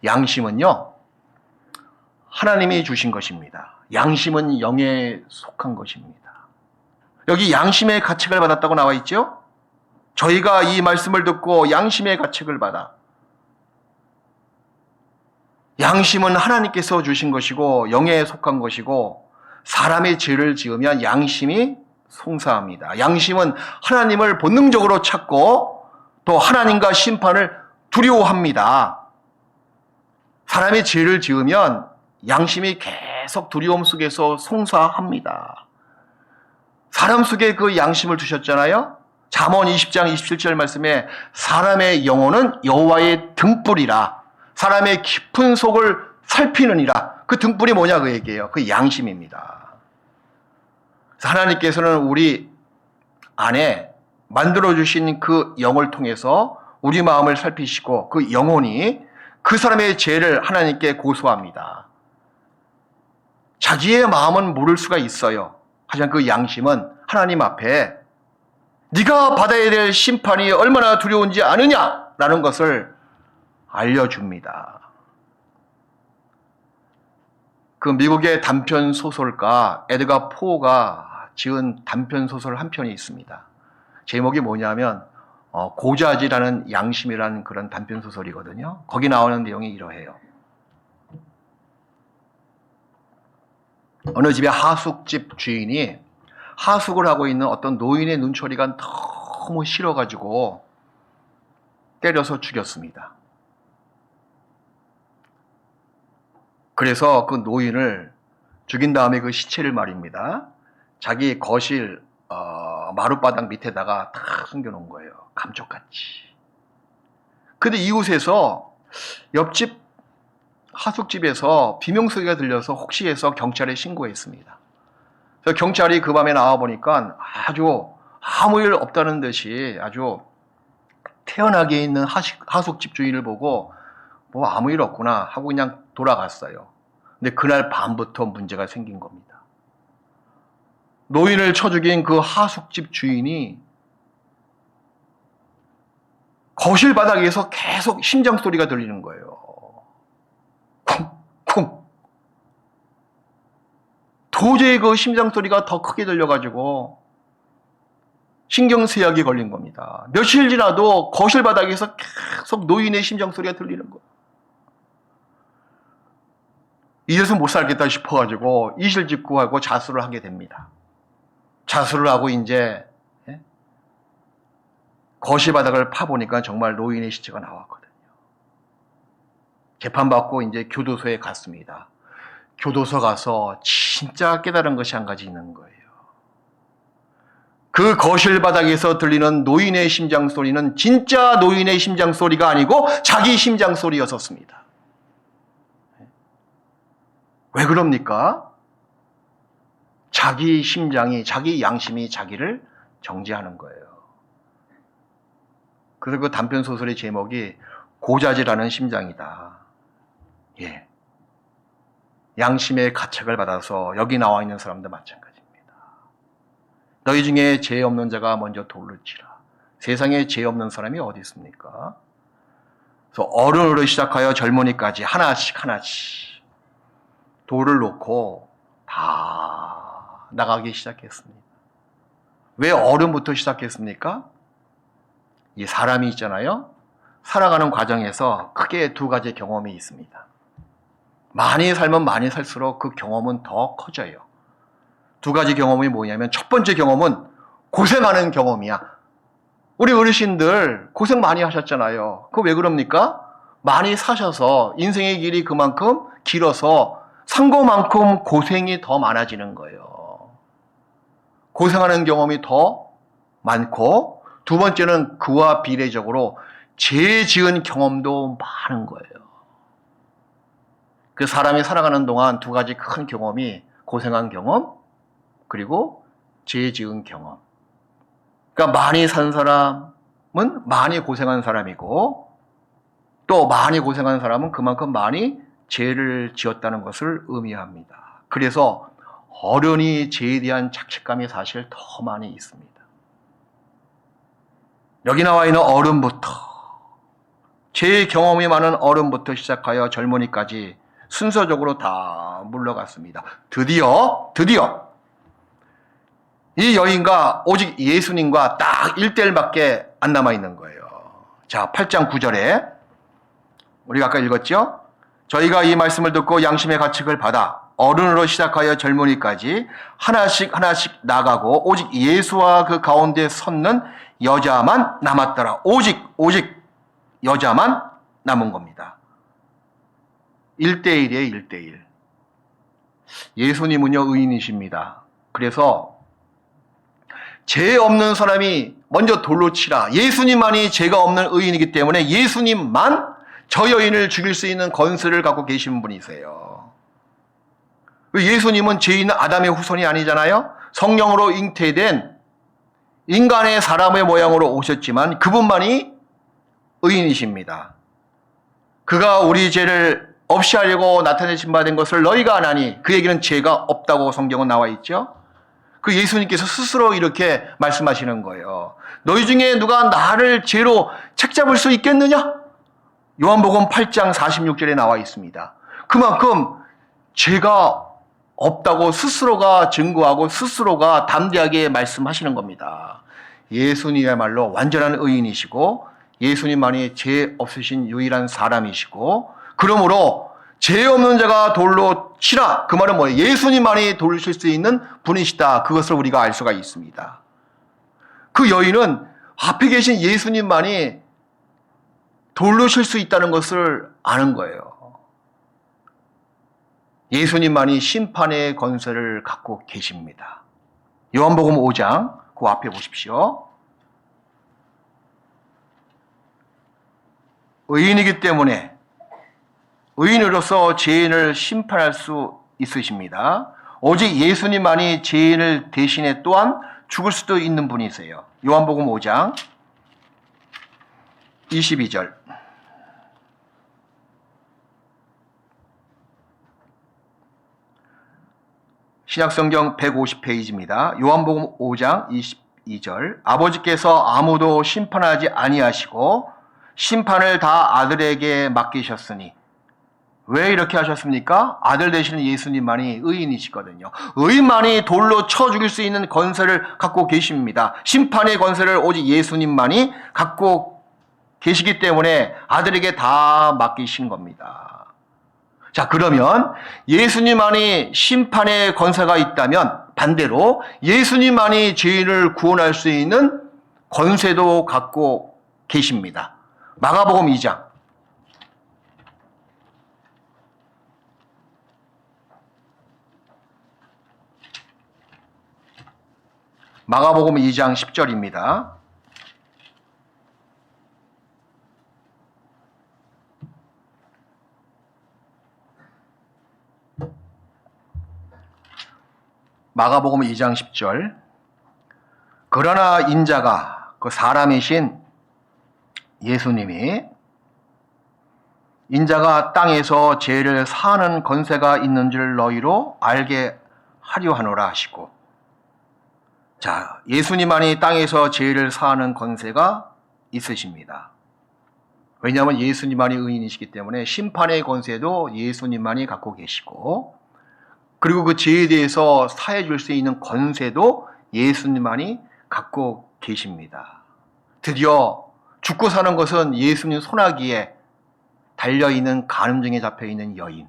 양심은요, 하나님이 주신 것입니다. 양심은 영에 속한 것입니다. 여기 양심의 가책을 받았다고 나와 있죠? 저희가 이 말씀을 듣고 양심의 가책을 받아. 양심은 하나님께서 주신 것이고 영에 속한 것이고 사람의 죄를 지으면 양심이 송사합니다. 양심은 하나님을 본능적으로 찾고 또 하나님과 심판을 두려워합니다. 사람의 죄를 지으면 양심이 계속 두려움 속에서 송사합니다. 사람 속에 그 양심을 두셨잖아요. 잠언 20장 27절 말씀에 사람의 영혼은 여호와의 등불이라 사람의 깊은 속을 살피느니라. 그 등불이 뭐냐 그 얘기예요. 그 양심입니다. 하나님께서는 우리 안에 만들어주신 그 영을 통해서 우리 마음을 살피시고 그 영혼이 그 사람의 죄를 하나님께 고소합니다. 자기의 마음은 모를 수가 있어요. 하지만 그 양심은 하나님 앞에 네가 받아야 될 심판이 얼마나 두려운지 아느냐라는 것을 알려줍니다. 그 미국의 단편 소설가 에드가 포가 지은 단편 소설 한 편이 있습니다. 제목이 뭐냐면 고자지라는 양심이라는 그런 단편 소설이거든요. 거기 나오는 내용이 이러해요. 어느 집의 하숙집 주인이 하숙을 하고 있는 어떤 노인의 눈초리가 너무 싫어가지고 때려서 죽였습니다. 그래서 그 노인을 죽인 다음에 그 시체를 말입니다. 자기 거실 마룻바닥 밑에다가 다 숨겨놓은 거예요. 감쪽같이. 근데 이곳에서 옆집 하숙집에서 비명소리가 들려서 혹시 해서 경찰에 신고했습니다. 그래서 경찰이 그 밤에 나와보니까 아주 아무 일 없다는 듯이 아주 태연하게 있는 하숙집 주인을 보고 뭐 아무 일 없구나 하고 그냥 돌아갔어요. 근데 그날 밤부터 문제가 생긴 겁니다. 노인을 쳐 죽인 그 하숙집 주인이 거실 바닥에서 계속 심장 소리가 들리는 거예요. 쿵쿵. 도저히 그 심장 소리가 더 크게 들려가지고 신경쇠약이 걸린 겁니다. 며칠 지나도 거실 바닥에서 계속 노인의 심장 소리가 들리는 거예요. 이래서 못 살겠다 싶어가지고 이실직고하고 자수를 하게 됩니다. 자수를 하고 이제 거실 바닥을 파보니까 정말 노인의 시체가 나왔거든요. 재판받고 이제 교도소에 갔습니다. 교도소 가서 진짜 깨달은 것이 한 가지 있는 거예요. 그 거실 바닥에서 들리는 노인의 심장 소리는 진짜 노인의 심장 소리가 아니고 자기 심장 소리였었습니다. 왜 그럽니까? 자기 심장이, 자기 양심이 자기를 정죄하는 거예요. 그래서 그 단편 소설의 제목이 고자질하는 심장이다. 예. 양심의 가책을 받아서 여기 나와 있는 사람도 마찬가지입니다. 너희 중에 죄 없는 자가 먼저 돌을 치라. 세상에 죄 없는 사람이 어디 있습니까? 그래서 어른으로 시작하여 젊은이까지 하나씩 돌을 놓고 다 나가기 시작했습니다. 왜 어른부터 시작했습니까? 이 사람이 있잖아요. 살아가는 과정에서 크게 두 가지 경험이 있습니다. 많이 살면 많이 살수록 그 경험은 더 커져요. 두 가지 경험이 뭐냐면 첫 번째 경험은 고생하는 경험이야. 우리 어르신들 고생 많이 하셨잖아요. 그거 왜 그럽니까? 많이 사셔서 인생의 길이 그만큼 길어서 산 것만큼 고생이 더 많아지는 거예요. 고생하는 경험이 더 많고 두 번째는 그와 비례적으로 죄 지은 경험도 많은 거예요. 그 사람이 살아가는 동안 두 가지 큰 경험이 고생한 경험 그리고 죄 지은 경험. 그러니까 많이 산 사람은 많이 고생한 사람이고 또 많이 고생한 사람은 그만큼 많이 죄를 지었다는 것을 의미합니다. 그래서 어른이 죄에 대한 자책감이 사실 더 많이 있습니다. 여기 나와 있는 어른부터 죄의 경험이 많은 어른부터 시작하여 젊은이까지 순서적으로 다 물러갔습니다. 드디어 이 여인과 오직 예수님과 딱 1대1밖에 안 남아있는 거예요. 자, 8장 9절에 우리가 아까 읽었죠? 저희가 이 말씀을 듣고 양심의 가책을 받아 어른으로 시작하여 젊은이까지 하나씩 나가고 오직 예수와 그 가운데 섰는 여자만 남았더라. 오직 여자만 남은 겁니다. 1대1이에요. 1대1. 예수님은요 의인이십니다. 그래서 죄 없는 사람이 먼저 돌로 치라. 예수님만이 죄가 없는 의인이기 때문에 예수님만 저 여인을 죽일 수 있는 권세를 갖고 계신 분이세요. 예수님은 죄 있는 아담의 후손이 아니잖아요. 성령으로 잉태된 인간의 사람의 모양으로 오셨지만 그분만이 의인이십니다. 그가 우리 죄를 없이 하려고 나타내신 바 된 것을 너희가 안 하니 그에게는 죄가 없다고 성경은 나와 있죠. 그 예수님께서 스스로 이렇게 말씀하시는 거예요. 너희 중에 누가 나를 죄로 책잡을 수 있겠느냐? 요한복음 8장 46절에 나와 있습니다. 그만큼 죄가 없다고 스스로가 증거하고 스스로가 담대하게 말씀하시는 겁니다. 예수님이야말로 완전한 의인이시고 예수님만이 죄 없으신 유일한 사람이시고 그러므로 죄 없는 자가 돌로 치라. 그 말은 뭐예요? 예수님만이 돌을 칠 수 있는 분이시다. 그것을 우리가 알 수가 있습니다. 그 여인은 앞에 계신 예수님만이 돌로 칠 수 있다는 것을 아는 거예요. 예수님만이 심판의 권세를 갖고 계십니다. 요한복음 5장 그 앞에 보십시오. 의인이기 때문에 의인으로서 죄인을 심판할 수 있으십니다. 오직 예수님만이 죄인을 대신해 또한 죽을 수도 있는 분이세요. 요한복음 5장 22절. 신약성경 150페이지입니다. 요한복음 5장 22절. 아버지께서 아무도 심판하지 아니하시고 심판을 다 아들에게 맡기셨으니. 왜 이렇게 하셨습니까? 아들 되시는 예수님만이 의인이시거든요. 의인만이 돌로 쳐 죽일 수 있는 권세를 갖고 계십니다. 심판의 권세를 오직 예수님만이 갖고 계시기 때문에 아들에게 다 맡기신 겁니다. 자, 그러면 예수님만이 심판의 권세가 있다면 반대로 예수님만이 죄인을 구원할 수 있는 권세도 갖고 계십니다. 마가복음 2장. 마가복음 2장 10절입니다. 마가복음 2장 10절. 그러나 인자가 그 사람이신 예수님이 인자가 땅에서 죄를 사하는 권세가 있는 줄 너희로 알게 하려 하노라 하시고. 자, 예수님만이 땅에서 죄를 사하는 권세가 있으십니다. 왜냐하면 예수님만이 의인이시기 때문에 심판의 권세도 예수님만이 갖고 계시고, 그리고 그 죄에 대해서 사해 줄 수 있는 권세도 예수님만이 갖고 계십니다. 드디어 죽고 사는 것은 예수님 손아귀에 달려있는 간음증에 잡혀있는 여인.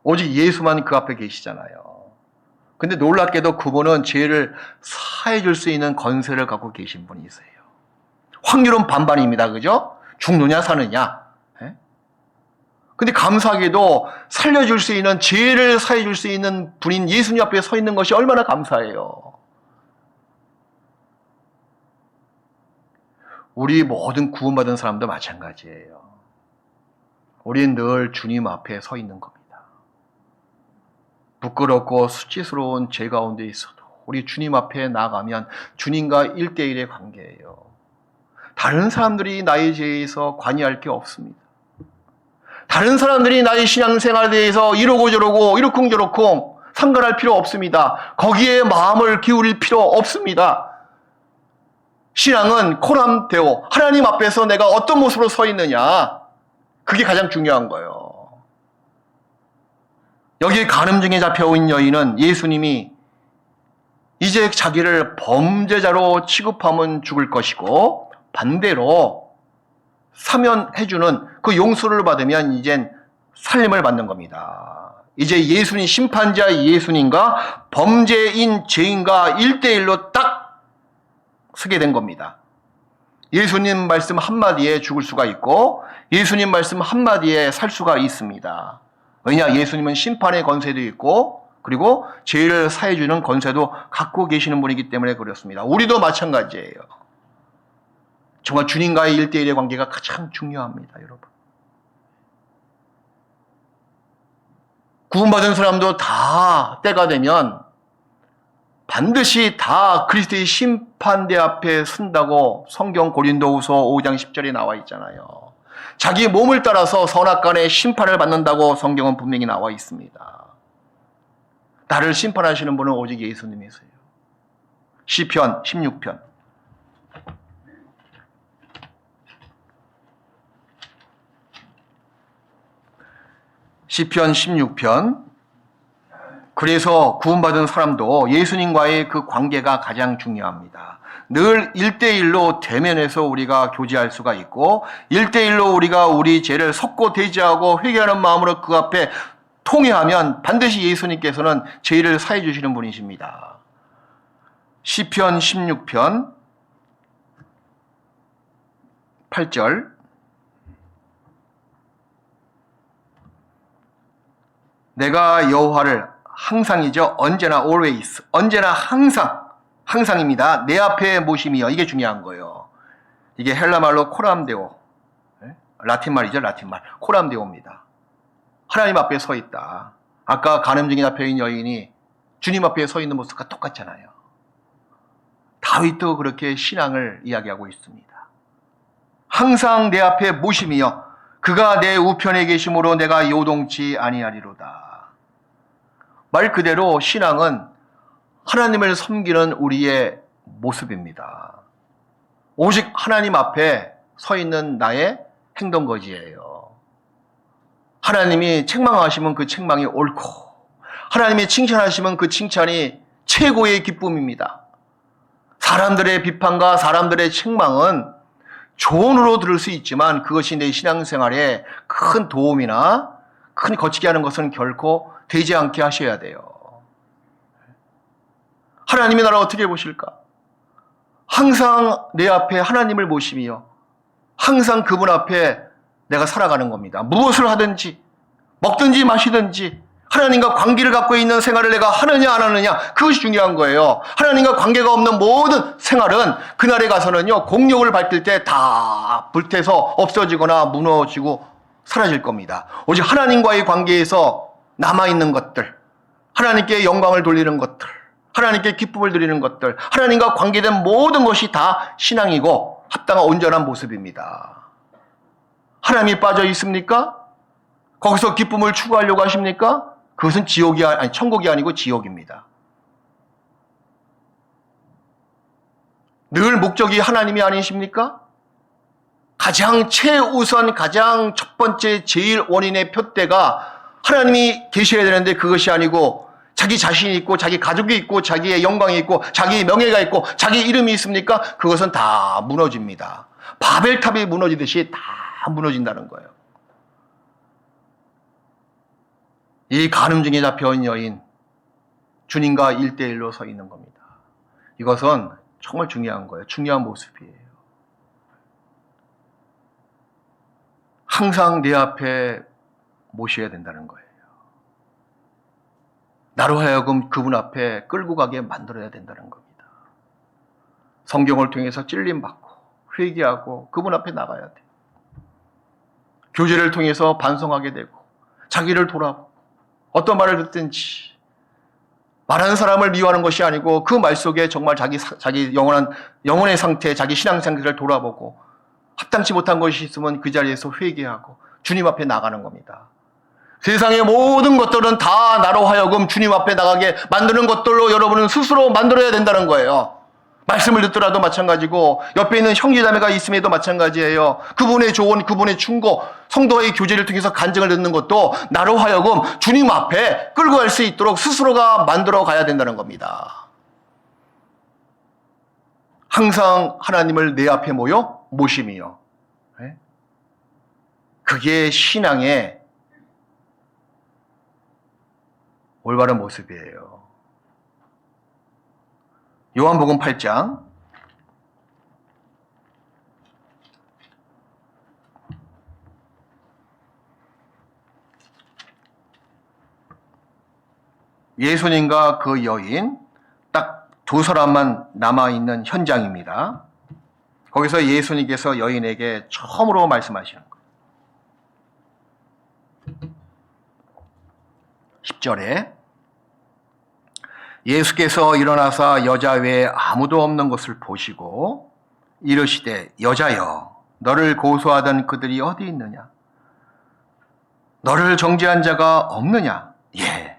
오직 예수만 그 앞에 계시잖아요. 근데 놀랍게도 그분은 죄를 사해 줄 수 있는 권세를 갖고 계신 분이세요. 확률은 반반입니다. 그죠? 죽느냐 사느냐. 근데 감사하게도 살려줄 수 있는, 죄를 사해 줄 수 있는 분인 예수님 앞에 서 있는 것이 얼마나 감사해요. 우리 모든 구원받은 사람도 마찬가지예요. 우리는 늘 주님 앞에 서 있는 겁니다. 부끄럽고 수치스러운 죄 가운데 있어도 우리 주님 앞에 나가면 주님과 1대1의 관계예요. 다른 사람들이 나의 죄에서 관여할 게 없습니다. 다른 사람들이 나의 신앙생활에 대해서 이러고 저러고 이러쿵저러쿵 상관할 필요 없습니다. 거기에 마음을 기울일 필요 없습니다. 신앙은 코람데오, 하나님 앞에서 내가 어떤 모습으로 서 있느냐, 그게 가장 중요한 거예요. 여기 간음증에 잡혀온 여인은 예수님이 이제 자기를 범죄자로 취급하면 죽을 것이고 반대로 사면해주는 그 용서를 받으면 이젠 살림을 받는 겁니다. 이제 예수님, 심판자 예수님과 범죄인 죄인과 1대1로 딱 서게 된 겁니다. 예수님 말씀 한마디에 죽을 수가 있고 예수님 말씀 한마디에 살 수가 있습니다. 왜냐? 예수님은 심판의 권세도 있고 그리고 죄를 사해주는 권세도 갖고 계시는 분이기 때문에 그렇습니다. 우리도 마찬가지예요. 정말 주님과의 1대1의 관계가 가장 중요합니다, 여러분. 구원받은 사람도 다 때가 되면 반드시 다 그리스도의 심판대 앞에 선다고 성경 고린도후서 5장 10절에 나와 있잖아요. 자기 몸을 따라서 선악간의 심판을 받는다고 성경은 분명히 나와 있습니다. 나를 심판하시는 분은 오직 예수님이세요. 시편 16편. 시편 16편. 그래서 구원받은 사람도 예수님과의 그 관계가 가장 중요합니다. 늘 1대1로 대면해서 우리가 교제할 수가 있고 1대1로 우리가 우리 죄를 섰고 대지하고 회개하는 마음으로 그 앞에 통회하면 반드시 예수님께서는 죄를 사해 주시는 분이십니다. 시편 16편 8절. 내가 여호와를 항상이죠. 언제나 always. 언제나 항상입니다. 내 앞에 모심이여. 이게 중요한 거예요. 이게 헬라 말로 코람데오. 라틴 말이죠. 라틴 말. 코람데오입니다. 하나님 앞에 서 있다. 아까 간음증인 앞에 있는 여인이 주님 앞에 서 있는 모습과 똑같잖아요. 다윗도 그렇게 신앙을 이야기하고 있습니다. 항상 내 앞에 모심이여 그가 내 우편에 계심으로 내가 요동치 아니하리로다. 말 그대로 신앙은 하나님을 섬기는 우리의 모습입니다. 오직 하나님 앞에 서 있는 나의 행동거지예요. 하나님이 책망하시면 그 책망이 옳고 하나님이 칭찬하시면 그 칭찬이 최고의 기쁨입니다. 사람들의 비판과 사람들의 책망은 조언으로 들을 수 있지만 그것이 내 신앙생활에 큰 도움이나 큰 거치게 하는 것은 결코 되지 않게 하셔야 돼요. 하나님의 나라 어떻게 보실까? 항상 내 앞에 하나님을 모심이요. 항상 그분 앞에 내가 살아가는 겁니다. 무엇을 하든지 먹든지 마시든지 하나님과 관계를 갖고 있는 생활을 내가 하느냐 안 하느냐 그것이 중요한 거예요. 하나님과 관계가 없는 모든 생활은 그날에 가서는요 공력을 밝힐 때 다 불태서 없어지거나 무너지고 사라질 겁니다. 오직 하나님과의 관계에서 남아있는 것들, 하나님께 영광을 돌리는 것들, 하나님께 기쁨을 드리는 것들, 하나님과 관계된 모든 것이 다 신앙이고 합당한 온전한 모습입니다. 하나님이 빠져 있습니까? 거기서 기쁨을 추구하려고 하십니까? 그것은 천국이 아니고 지옥입니다. 늘 목적이 하나님이 아니십니까? 가장 최우선, 가장 첫 번째, 제일 원인의 표대가 하나님이 계셔야 되는데 그것이 아니고 자기 자신이 있고 자기 가족이 있고 자기의 영광이 있고 자기의 명예가 있고 자기 이름이 있습니까? 그것은 다 무너집니다. 바벨탑이 무너지듯이 다 무너진다는 거예요. 이 간음증에 잡혀온 여인, 주님과 1대1로 서 있는 겁니다. 이것은 정말 중요한 거예요. 중요한 모습이에요. 항상 내 앞에 모셔야 된다는 거예요. 나로 하여금 그분 앞에 끌고 가게 만들어야 된다는 겁니다. 성경을 통해서 찔림받고 회개하고 그분 앞에 나가야 돼요. 교제를 통해서 반성하게 되고 자기를 돌아보고 어떤 말을 듣든지 말하는 사람을 미워하는 것이 아니고 그 말 속에 정말 자기 영혼의 상태, 자기 신앙 상태를 돌아보고 합당치 못한 것이 있으면 그 자리에서 회개하고 주님 앞에 나가는 겁니다. 세상의 모든 것들은 다 나로 하여금 주님 앞에 나가게 만드는 것들로 여러분은 스스로 만들어야 된다는 거예요. 말씀을 듣더라도 마찬가지고 옆에 있는 형제자매가 있음에도 마찬가지예요. 그분의 조언, 그분의 충고, 성도와의 교제를 통해서 간증을 듣는 것도 나로 하여금 주님 앞에 끌고 갈 수 있도록 스스로가 만들어 가야 된다는 겁니다. 항상 하나님을 내 앞에 모심이요. 그게 신앙의 올바른 모습이에요. 요한복음 8장 예수님과 그 여인 딱 두 사람만 남아있는 현장입니다. 거기서 예수님께서 여인에게 처음으로 말씀하시는 거예요. 10절에 예수께서 일어나사 여자 외에 아무도 없는 것을 보시고 이르시되 여자여 너를 고소하던 그들이 어디 있느냐? 너를 정죄한 자가 없느냐? 예.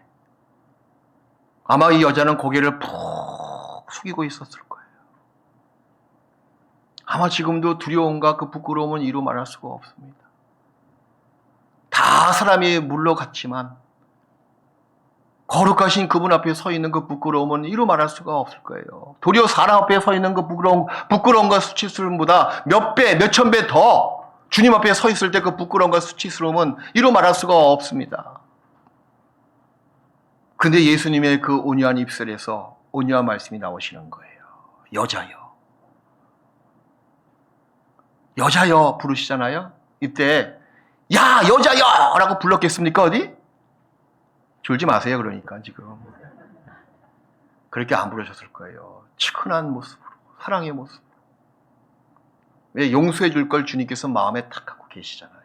아마 이 여자는 고개를 푹 숙이고 있었을 거예요. 아마 지금도 두려움과 그 부끄러움은 이루 말할 수가 없습니다. 다 사람이 물러갔지만 거룩하신 그분 앞에 서 있는 그 부끄러움은 이루 말할 수가 없을 거예요. 도리어 사람 앞에 서 있는 그 부끄러움과 수치스러움보다 몇 배, 몇천 배 더 주님 앞에 서 있을 때 그 부끄러움과 수치스러움은 이루 말할 수가 없습니다. 근데 예수님의 그 온유한 입술에서 온유한 말씀이 나오시는 거예요. 여자여. 여자여 부르시잖아요. 이때 야 여자여 라고 불렀겠습니까 어디? 졸지 마세요. 그러니까 지금 그렇게 안 부르셨을 거예요. 치근한 모습으로, 사랑의 모습. 왜 용서해 줄 걸 주님께서 마음에 탁 갖고 계시잖아요.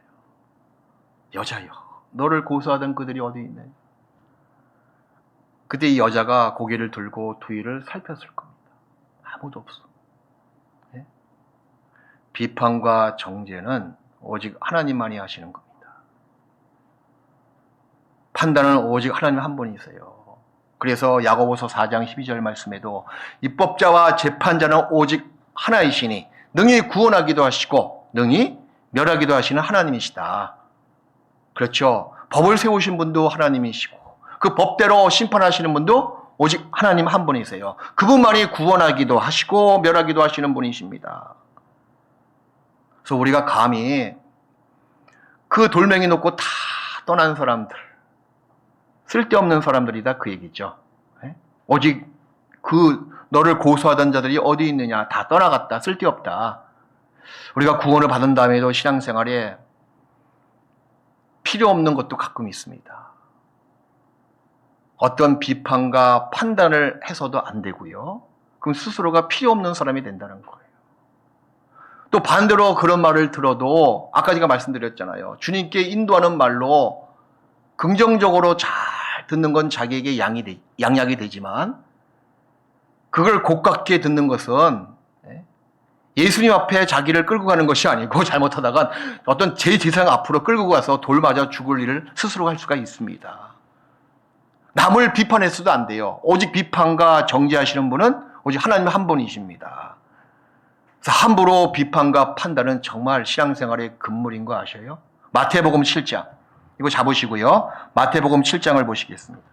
여자여, 너를 고소하던 그들이 어디 있네. 그때 이 여자가 고개를 들고 주위를 살폈을 겁니다. 아무도 없어. 네? 비판과 정죄는 오직 하나님만이 하시는 겁니다. 판단은 오직 하나님 한 분이세요. 그래서 야고보서 4장 12절 말씀에도 입법자와 재판자는 오직 하나이시니 능히 구원하기도 하시고 능히 멸하기도 하시는 하나님이시다. 그렇죠. 법을 세우신 분도 하나님이시고 그 법대로 심판하시는 분도 오직 하나님 한 분이세요. 그분만이 구원하기도 하시고 멸하기도 하시는 분이십니다. 그래서 우리가 감히 그 돌멩이 놓고 다 떠난 사람들, 쓸데없는 사람들이다 그 얘기죠. 오직 그 너를 고소하던 자들이 어디 있느냐, 다 떠나갔다, 쓸데없다. 우리가 구원을 받은 다음에도 신앙생활에 필요 없는 것도 가끔 있습니다. 어떤 비판과 판단을 해서도 안 되고요. 그럼 스스로가 필요 없는 사람이 된다는 거예요. 또 반대로 그런 말을 들어도 아까 제가 말씀드렸잖아요. 주님께 인도하는 말로 긍정적으로 잘 듣는 건 자기에게 양약이 되지만 그걸 고깝게 듣는 것은 예수님 앞에 자기를 끌고 가는 것이 아니고 잘못하다간 어떤 제 재상 앞으로 끌고 가서 돌 맞아 죽을 일을 스스로 할 수가 있습니다. 남을 비판해서도 안 돼요. 오직 비판과 정죄하시는 분은 오직 하나님 한 분이십니다. 그래서 함부로 비판과 판단은 정말 신앙생활의 금물인 거 아셔요? 마태복음 7장 이거 잡으시고요. 마태복음 7장을 보시겠습니다.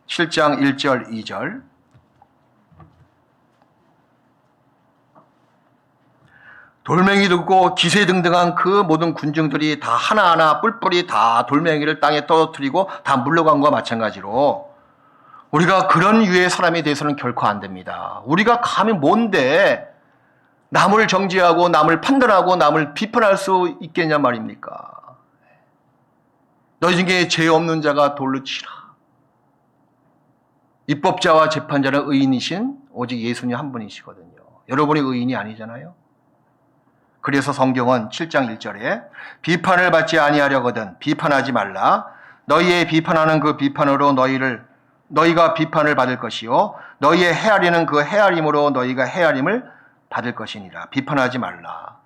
(7장) 1절 2절 돌멩이 듣고 기세등등한 그 모든 군중들이 다 하나하나 뿔뿔이 다 돌멩이를 땅에 떨어뜨리고 다 물러간 것과 마찬가지로 우리가 그런 유의 사람이 돼서는 결코 안 됩니다. 우리가 감히 뭔데 남을 정죄하고 남을 판단하고 남을 비판할 수 있겠냐 말입니까? 너희 중에 죄 없는 자가 돌로 치라. 입법자와 재판자는 의인이신 오직 예수님 한 분이시거든요. 여러분이 의인이 아니잖아요. 그래서 성경은 7장 1절에 비판을 받지 아니하려거든 비판하지 말라. 너희의 비판하는 그 비판으로 너희가 비판을 받을 것이요 너희의 헤아리는 그 헤아림으로 너희가 헤아림을 받을 것이니라. 비판하지 말라.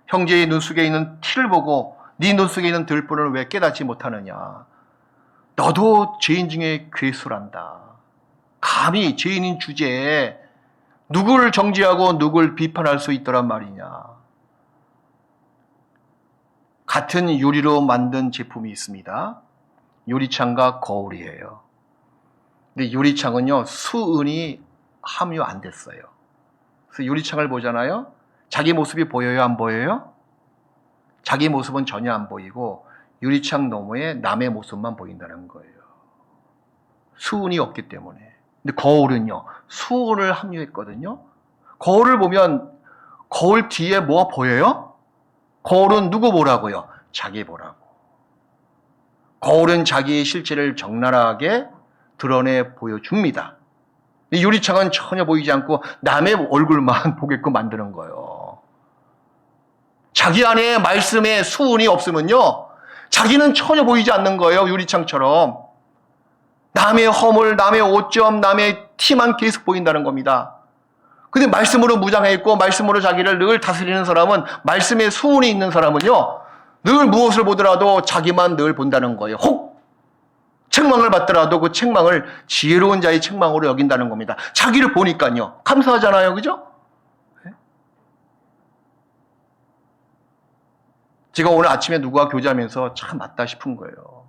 형제의 눈 속에 있는 티를 보고 네 눈 속에 있는 들보를 왜 깨닫지 못하느냐. 너도 죄인 중에 괴수란다. 감히 죄인인 주제에 누구를 정죄하고 누구를 비판할 수 있더란 말이냐. 같은 유리로 만든 제품이 있습니다. 유리창과 거울이에요. 근데 유리창은요, 수은이 함유 안 됐어요. 그래서 유리창을 보잖아요. 자기 모습이 보여요, 안 보여요? 자기 모습은 전혀 안 보이고 유리창 너머에 남의 모습만 보인다는 거예요. 수은이 없기 때문에. 근데 거울은요, 수은을 함유했거든요. 거울을 보면 거울 뒤에 뭐가 보여요? 거울은 누구 보라고요? 자기 보라고. 거울은 자기의 실체를 적나라하게 드러내 보여줍니다. 유리창은 전혀 보이지 않고 남의 얼굴만 보게끔 만드는 거예요. 자기 안에 말씀에 수은이 없으면요, 자기는 전혀 보이지 않는 거예요. 유리창처럼. 남의 허물, 남의 오점, 남의 티만 계속 보인다는 겁니다. 근데 말씀으로 무장해 있고 말씀으로 자기를 늘 다스리는 사람은, 말씀에 수은이 있는 사람은요, 늘 무엇을 보더라도 자기만 늘 본다는 거예요. 혹 책망을 받더라도 그 책망을 지혜로운 자의 책망으로 여긴다는 겁니다. 자기를 보니까요. 감사하잖아요. 그죠? 제가 오늘 아침에 누가 교제하면서 참 맞다 싶은 거예요.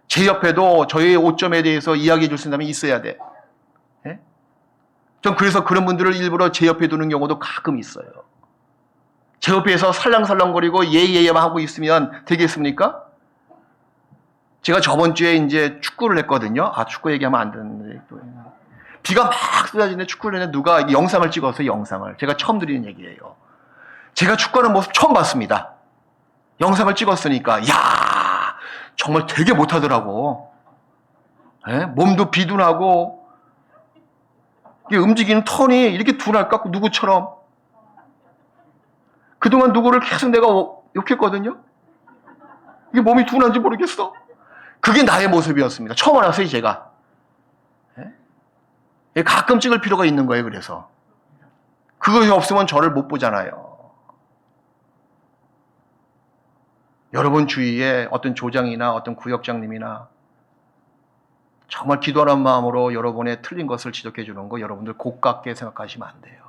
제 옆에도 저의 오점에 대해서 이야기해 줄 수 있는 사람이 있어야 돼. 전 그래서 그런 분들을 일부러 제 옆에 두는 경우도 가끔 있어요. 제 옆에서 살랑살랑거리고 예예예만 하고 있으면 되겠습니까? 제가 저번 주에 이제 축구를 했거든요. 축구 얘기하면 안 되는데. 비가 막 쏟아지는데 축구를 했는데 누가 영상을 찍었어요. 영상을. 제가 처음 드리는 얘기예요. 제가 축구하는 모습 처음 봤습니다. 영상을 찍었으니까 야 정말 되게 못하더라고. 예? 몸도 비둔하고 이게 움직이는 턴이 이렇게 둔할 것 같고 누구처럼. 그동안 누구를 계속 내가 욕했거든요. 이게 몸이 둔한지 모르겠어. 그게 나의 모습이었습니다. 처음 알았어요, 제가. 예? 가끔 찍을 필요가 있는 거예요, 그래서. 그것이 없으면 저를 못 보잖아요. 여러분 주위에 어떤 조장이나 어떤 구역장님이나 정말 기도하는 마음으로 여러분의 틀린 것을 지적해 주는 거 여러분들 고깝게 생각하시면 안 돼요.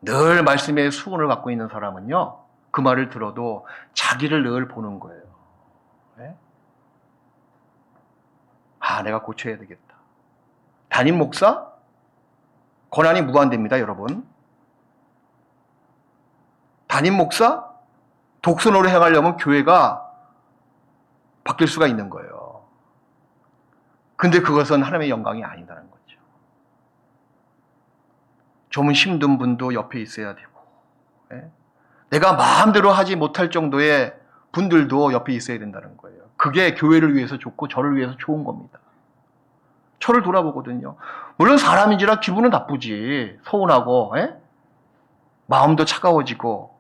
늘 말씀의 수훈을 갖고 있는 사람은요, 그 말을 들어도 자기를 늘 보는 거예요. 네? 아, 내가 고쳐야 되겠다. 담임 목사? 권한이 무한대입니다, 여러분. 담임 목사? 독선으로 행하려면 교회가 바뀔 수가 있는 거예요. 근데 그것은 하나님의 영광이 아니다는 거죠. 좀 힘든 분도 옆에 있어야 되고, 예? 내가 마음대로 하지 못할 정도의 분들도 옆에 있어야 된다는 거예요. 그게 교회를 위해서 좋고 저를 위해서 좋은 겁니다. 저를 돌아보거든요. 물론 사람인지라 기분은 나쁘지. 서운하고, 예? 마음도 차가워지고.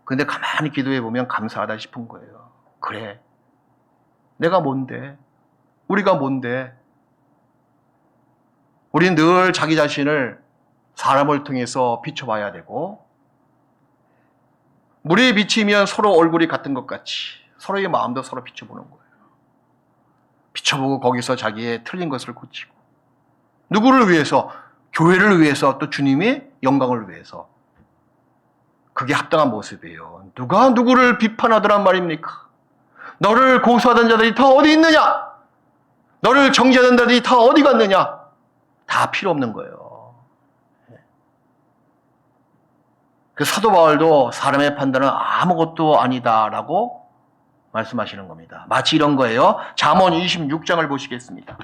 근데 가만히 기도해 보면 감사하다 싶은 거예요. 그래. 내가 뭔데? 우리가 뭔데? 우리는 늘 자기 자신을 사람을 통해서 비춰봐야 되고, 물에 비치면 서로 얼굴이 같은 것 같이 서로의 마음도 서로 비춰보는 거예요. 비춰보고 거기서 자기의 틀린 것을 고치고, 누구를 위해서? 교회를 위해서, 또 주님의 영광을 위해서. 그게 합당한 모습이에요. 누가 누구를 비판하더란 말입니까? 너를 고소하던 자들이 다 어디 있느냐? 너를 정죄하던 자들이 다 어디 갔느냐? 다 필요 없는 거예요. 그 사도 바울도 사람의 판단은 아무것도 아니다라고 말씀하시는 겁니다. 마치 이런 거예요. 잠언 26장을 보시겠습니다.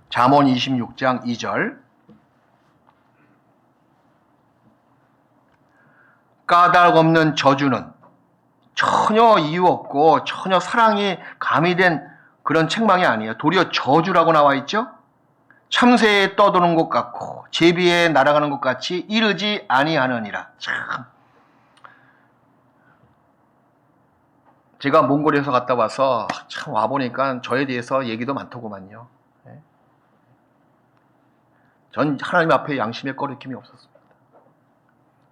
잠언 26장 2절. 까닭 없는 저주는 전혀 이유 없고 전혀 사랑이 가미된 그런 책망이 아니에요. 도리어 저주라고 나와 있죠. 참새에 떠도는 것 같고 제비에 날아가는 것 같이 이르지 아니하느니라. 참, 제가 몽골에서 갔다 와서 참 와보니까 저에 대해서 얘기도 많더구만요. 전 하나님 앞에 양심의 꺼리낌이 없었습니다.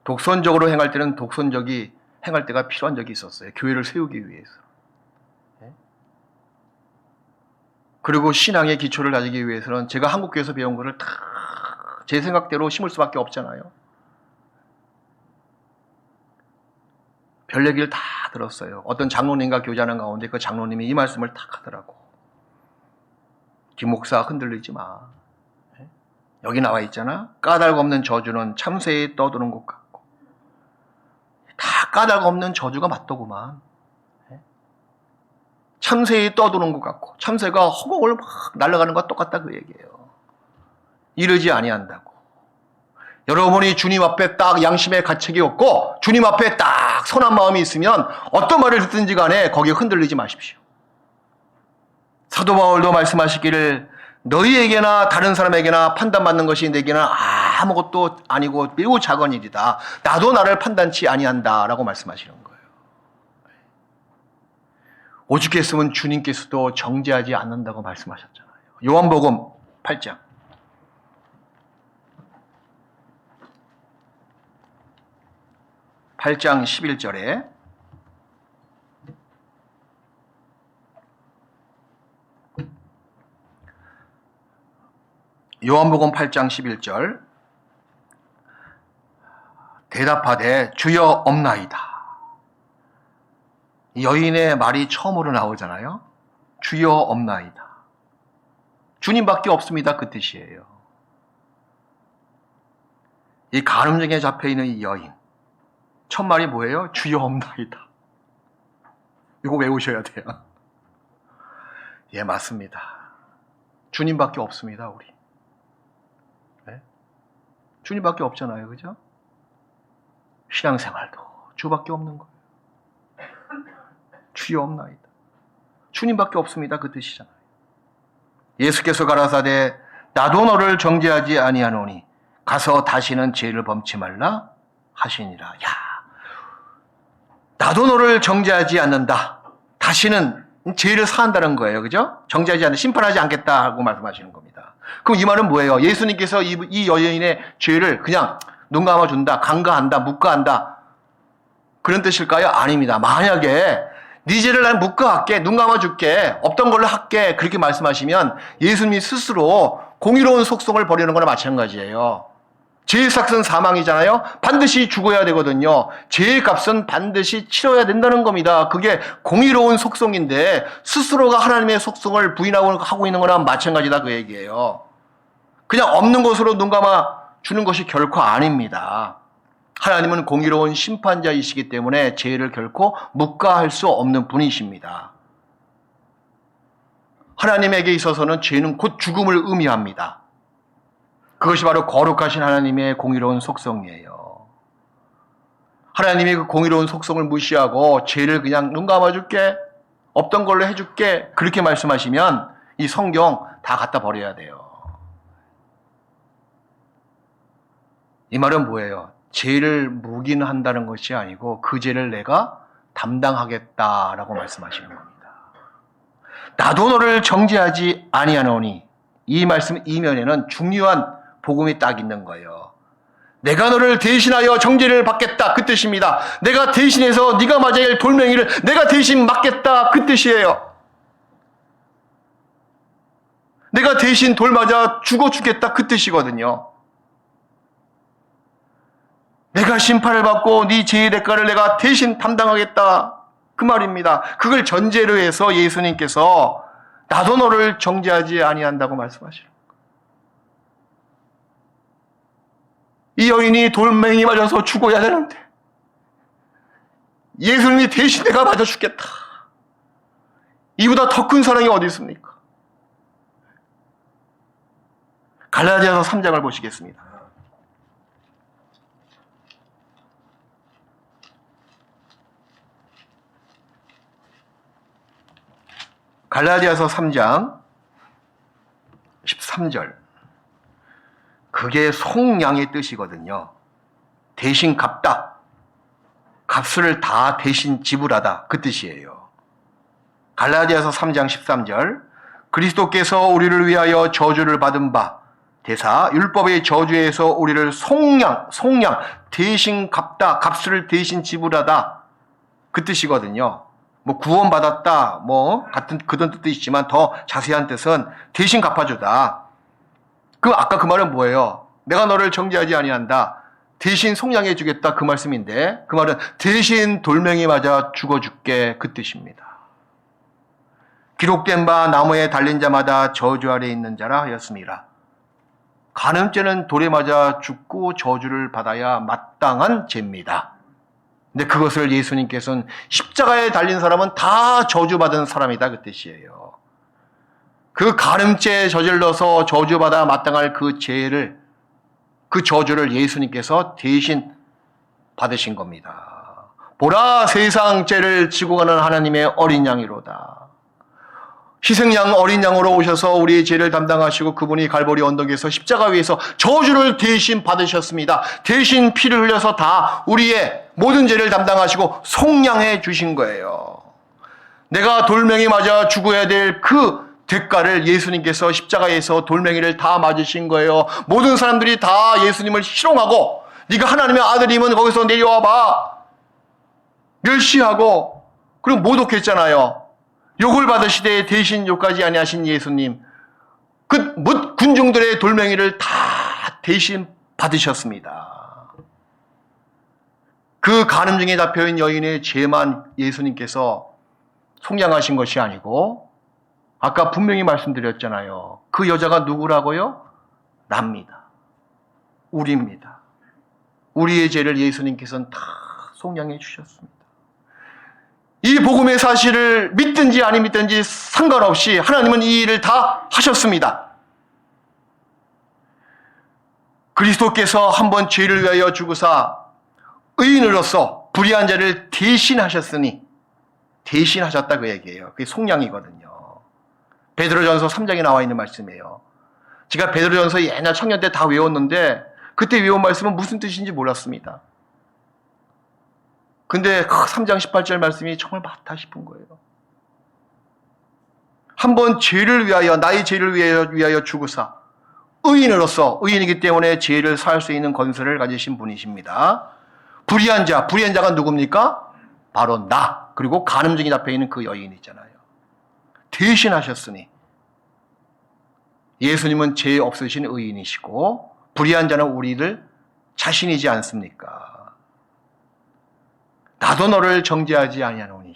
독선적으로 행할 때는 독선적이 행할 때가 필요한 적이 있었어요. 교회를 세우기 위해서. 그리고 신앙의 기초를 다지기 위해서는 제가 한국교회에서 배운 것을 다 제 생각대로 심을 수밖에 없잖아요. 별 얘기를 다 들었어요. 어떤 장로님과 교제하는 가운데 그 장로님이 이 말씀을 딱 하더라고. 김 목사 흔들리지 마. 여기 나와 있잖아. 까닭 없는 저주는 참새에 떠도는 것 같고. 다 까닭 없는 저주가 맞더구만. 참새에 떠도는 것 같고 참새가 허공을 막 날아가는 것과 똑같다 그 얘기예요. 이르지 아니한다고. 여러분이 주님 앞에 딱 양심의 가책이 없고 주님 앞에 딱 선한 마음이 있으면 어떤 말을 듣든지 간에 거기에 흔들리지 마십시오. 사도 바울도 말씀하시기를 너희에게나 다른 사람에게나 판단받는 것이 내게는 아무것도 아니고 매우 작은 일이다. 나도 나를 판단치 아니한다 라고 말씀하시는 거예요. 오죽했으면 주님께서도 정죄하지 않는다고 말씀하셨잖아요. 요한복음 8장. (8장 11절에) 요한복음 8장 11절. 대답하되 주여 없나이다. 여인의 말이 처음으로 나오잖아요. 주여 없나이다. 주님밖에 없습니다. 그 뜻이에요. 이 간음증에 잡혀있는 이 여인. 첫 말이 뭐예요? 주여 없나이다. 이거 외우셔야 돼요. 예, 맞습니다. 주님밖에 없습니다, 우리. 네? 주님밖에 없잖아요, 그죠? 신앙생활도 주밖에 없는 거예요. 주여 없나이다. 주님밖에 없습니다, 그 뜻이잖아요. 예수께서 가라사대 나도 너를 정죄하지 아니하노니 가서 다시는 죄를 범치 말라 하시니라. 야, 나도 너를 정죄하지 않는다. 다시는 죄를 사한다는 거예요. 그죠? 정죄하지 않는, 심판하지 않겠다고 말씀하시는 겁니다. 그럼 이 말은 뭐예요? 예수님께서 이 여인의 죄를 그냥 눈 감아준다, 간과한다, 묵과한다. 그런 뜻일까요? 아닙니다. 만약에 네 죄를 난 묵과할게, 눈 감아줄게, 없던 걸로 할게, 그렇게 말씀하시면 예수님이 스스로 공의로운 속성을 버리는 거나 마찬가지예요. 죄의 삭은 사망이잖아요. 반드시 죽어야 되거든요. 죄의 값은 반드시 치러야 된다는 겁니다. 그게 공의로운 속성인데 스스로가 하나님의 속성을 부인하고 있는 거나 마찬가지다, 그 얘기예요. 그냥 없는 것으로 눈 감아 주는 것이 결코 아닙니다. 하나님은 공의로운 심판자이시기 때문에 죄를 결코 묵과할 수 없는 분이십니다. 하나님에게 있어서는 죄는 곧 죽음을 의미합니다. 그것이 바로 거룩하신 하나님의 공의로운 속성이에요. 하나님이 그 공의로운 속성을 무시하고 죄를 그냥 눈 감아줄게, 없던 걸로 해줄게, 그렇게 말씀하시면 이 성경 다 갖다 버려야 돼요. 이 말은 뭐예요? 죄를 묵인한다는 것이 아니고 그 죄를 내가 담당하겠다라고 말씀하시는 겁니다. 나도 너를 정죄하지 아니하노니, 이 말씀 이면에는 중요한 복음이 딱 있는 거예요. 내가 너를 대신하여 정죄를 받겠다, 그 뜻입니다. 내가 대신해서 네가 맞아야 할 돌멩이를 내가 대신 맞겠다, 그 뜻이에요. 내가 대신 돌 맞아 죽어 죽겠다, 그 뜻이거든요. 내가 심판을 받고 네 죄의 대가를 내가 대신 담당하겠다, 그 말입니다. 그걸 전제로 해서 예수님께서 나도 너를 정죄하지 아니한다고 말씀하시는 거예요. 이 여인이 돌멩이 맞아서 죽어야 되는데 예수님이 대신 내가 맞아 죽겠다, 이보다 더 큰 사랑이 어디 있습니까? 갈라디아서 3장을 보시겠습니다. 갈라디아서 3장 13절. 그게 속량의 뜻이거든요. 대신 갚다, 값을 다 대신 지불하다, 그 뜻이에요. 갈라디아서 3장 13절. 그리스도께서 우리를 위하여 저주를 받은 바 대사 율법의 저주에서 우리를 속량 대신 갚다, 값을 대신 지불하다, 그 뜻이거든요. 뭐 구원받았다, 뭐 같은 그런 뜻도 있지만 더 자세한 뜻은 대신 갚아주다. 그 아까 그 말은 뭐예요? 내가 너를 정죄하지 아니한다, 대신 속량해 주겠다, 그 말씀인데 그 말은 대신 돌멩이 맞아 죽어줄게, 그 뜻입니다. 기록된 바 나무에 달린 자마다 저주 아래 있는 자라 하였습니다. 간음죄는 돌에 맞아 죽고 저주를 받아야 마땅한 죄입니다. 근데 그것을 예수님께서는 십자가에 달린 사람은 다 저주받은 사람이다, 그 뜻이에요. 그 간음죄에 저질러서 저주받아 마땅할 그 죄를, 그 저주를 예수님께서 대신 받으신 겁니다. 보라, 세상 죄를 지고 가는 하나님의 어린 양이로다. 희생양 어린 양으로 오셔서 우리의 죄를 담당하시고 그분이 갈보리 언덕에서 십자가 위에서 저주를 대신 받으셨습니다. 대신 피를 흘려서 다 우리의 모든 죄를 담당하시고 속량해 주신 거예요. 내가 돌멩이 맞아 죽어야 될 그 대가를 예수님께서 십자가에서 돌멩이를 다 맞으신 거예요. 모든 사람들이 다 예수님을 희롱하고 네가 하나님의 아들이면 거기서 내려와 봐, 멸시하고 그리고 모독했잖아요. 욕을 받으시되 대신 욕하지 아니하신 예수님, 그 군중들의 돌멩이를 다 대신 받으셨습니다. 그 간음 중에 잡혀있는 여인의 죄만 예수님께서 속량하신 것이 아니고, 아까 분명히 말씀드렸잖아요. 그 여자가 누구라고요? 납니다. 이 복음의 사실을 믿든지 아니 믿든지 상관없이 하나님은 이 일을 다 하셨습니다. 그리스도께서 한번 죄를 위하여 죽으사 의인으로서 불의한 자를 대신하셨으니, 대신하셨다 그 얘기예요. 그게 속량이거든요. 베드로전서 3장에 나와 있는 말씀이에요. 제가 베드로전서 옛날 청년 때 다 외웠는데 그때 외운 말씀은 무슨 뜻인지 몰랐습니다. 근데 3장 18절 말씀이 정말 맞다 싶은 거예요. 한번 죄를 위하여, 나의 죄를 위하여 죽으사 의인으로서, 의인이기 때문에 죄를 사할 수 있는 권세를 가지신 분이십니다. 불의한 자가 누굽니까? 바로 나, 그리고 간음증인 앞에 있는 그 여인 있잖아요. 대신하셨으니, 예수님은 죄 없으신 의인이시고 불의한 자는 우리들 자신이지 않습니까? 나도 너를 정죄하지 아니하노니.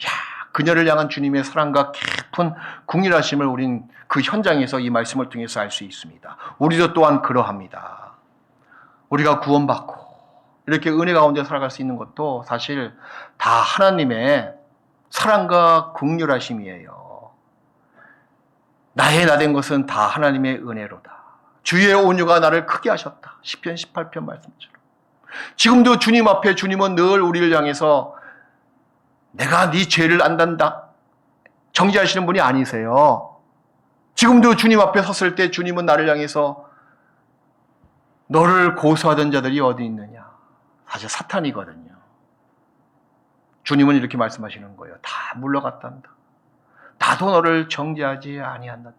그녀를 향한 주님의 사랑과 깊은 궁일하심을 우린 그 현장에서 이 말씀을 통해서 알 수 있습니다. 우리도 또한 그러합니다. 우리가 구원받고 이렇게 은혜 가운데 살아갈 수 있는 것도 사실 다 하나님의 사랑과 긍휼하심이에요. 나의 나된 것은 다 하나님의 은혜로다. 주의 온유가 나를 크게 하셨다. 시편 18편 말씀처럼. 지금도 주님 앞에 주님은 늘 우리를 향해서 내가 네 죄를 안단다, 정죄하시는 분이 아니세요. 지금도 주님 앞에 섰을 때 주님은 나를 향해서 너를 고소하던 자들이 어디 있느냐. 사실 사탄이거든요. 주님은 이렇게 말씀하시는 거예요. 다 물러갔단다. 나도 너를 정죄하지 아니한다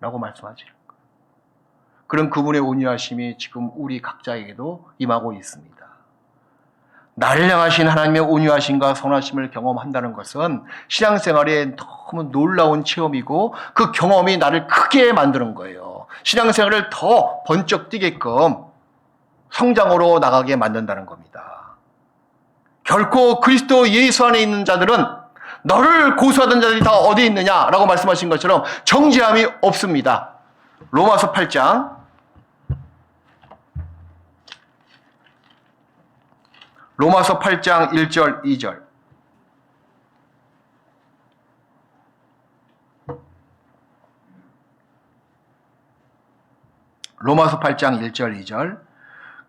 라고 말씀하시는 거예요. 그런 그분의 온유하심이 지금 우리 각자에게도 임하고 있습니다. 나를 향하신 하나님의 온유하심과 선하심을 경험한다는 것은 신앙생활에 너무 놀라운 체험이고 그 경험이 나를 크게 만드는 거예요. 신앙생활을 더 번쩍 뛰게끔 성장으로 나가게 만든다는 겁니다. 결코 그리스도 예수 안에 있는 자들은 너를 고소하던 자들이 다 어디 있느냐라고 말씀하신 것처럼 정죄함이 없습니다. 로마서 8장 로마서 8장 1절 2절. 로마서 8장 1절 2절.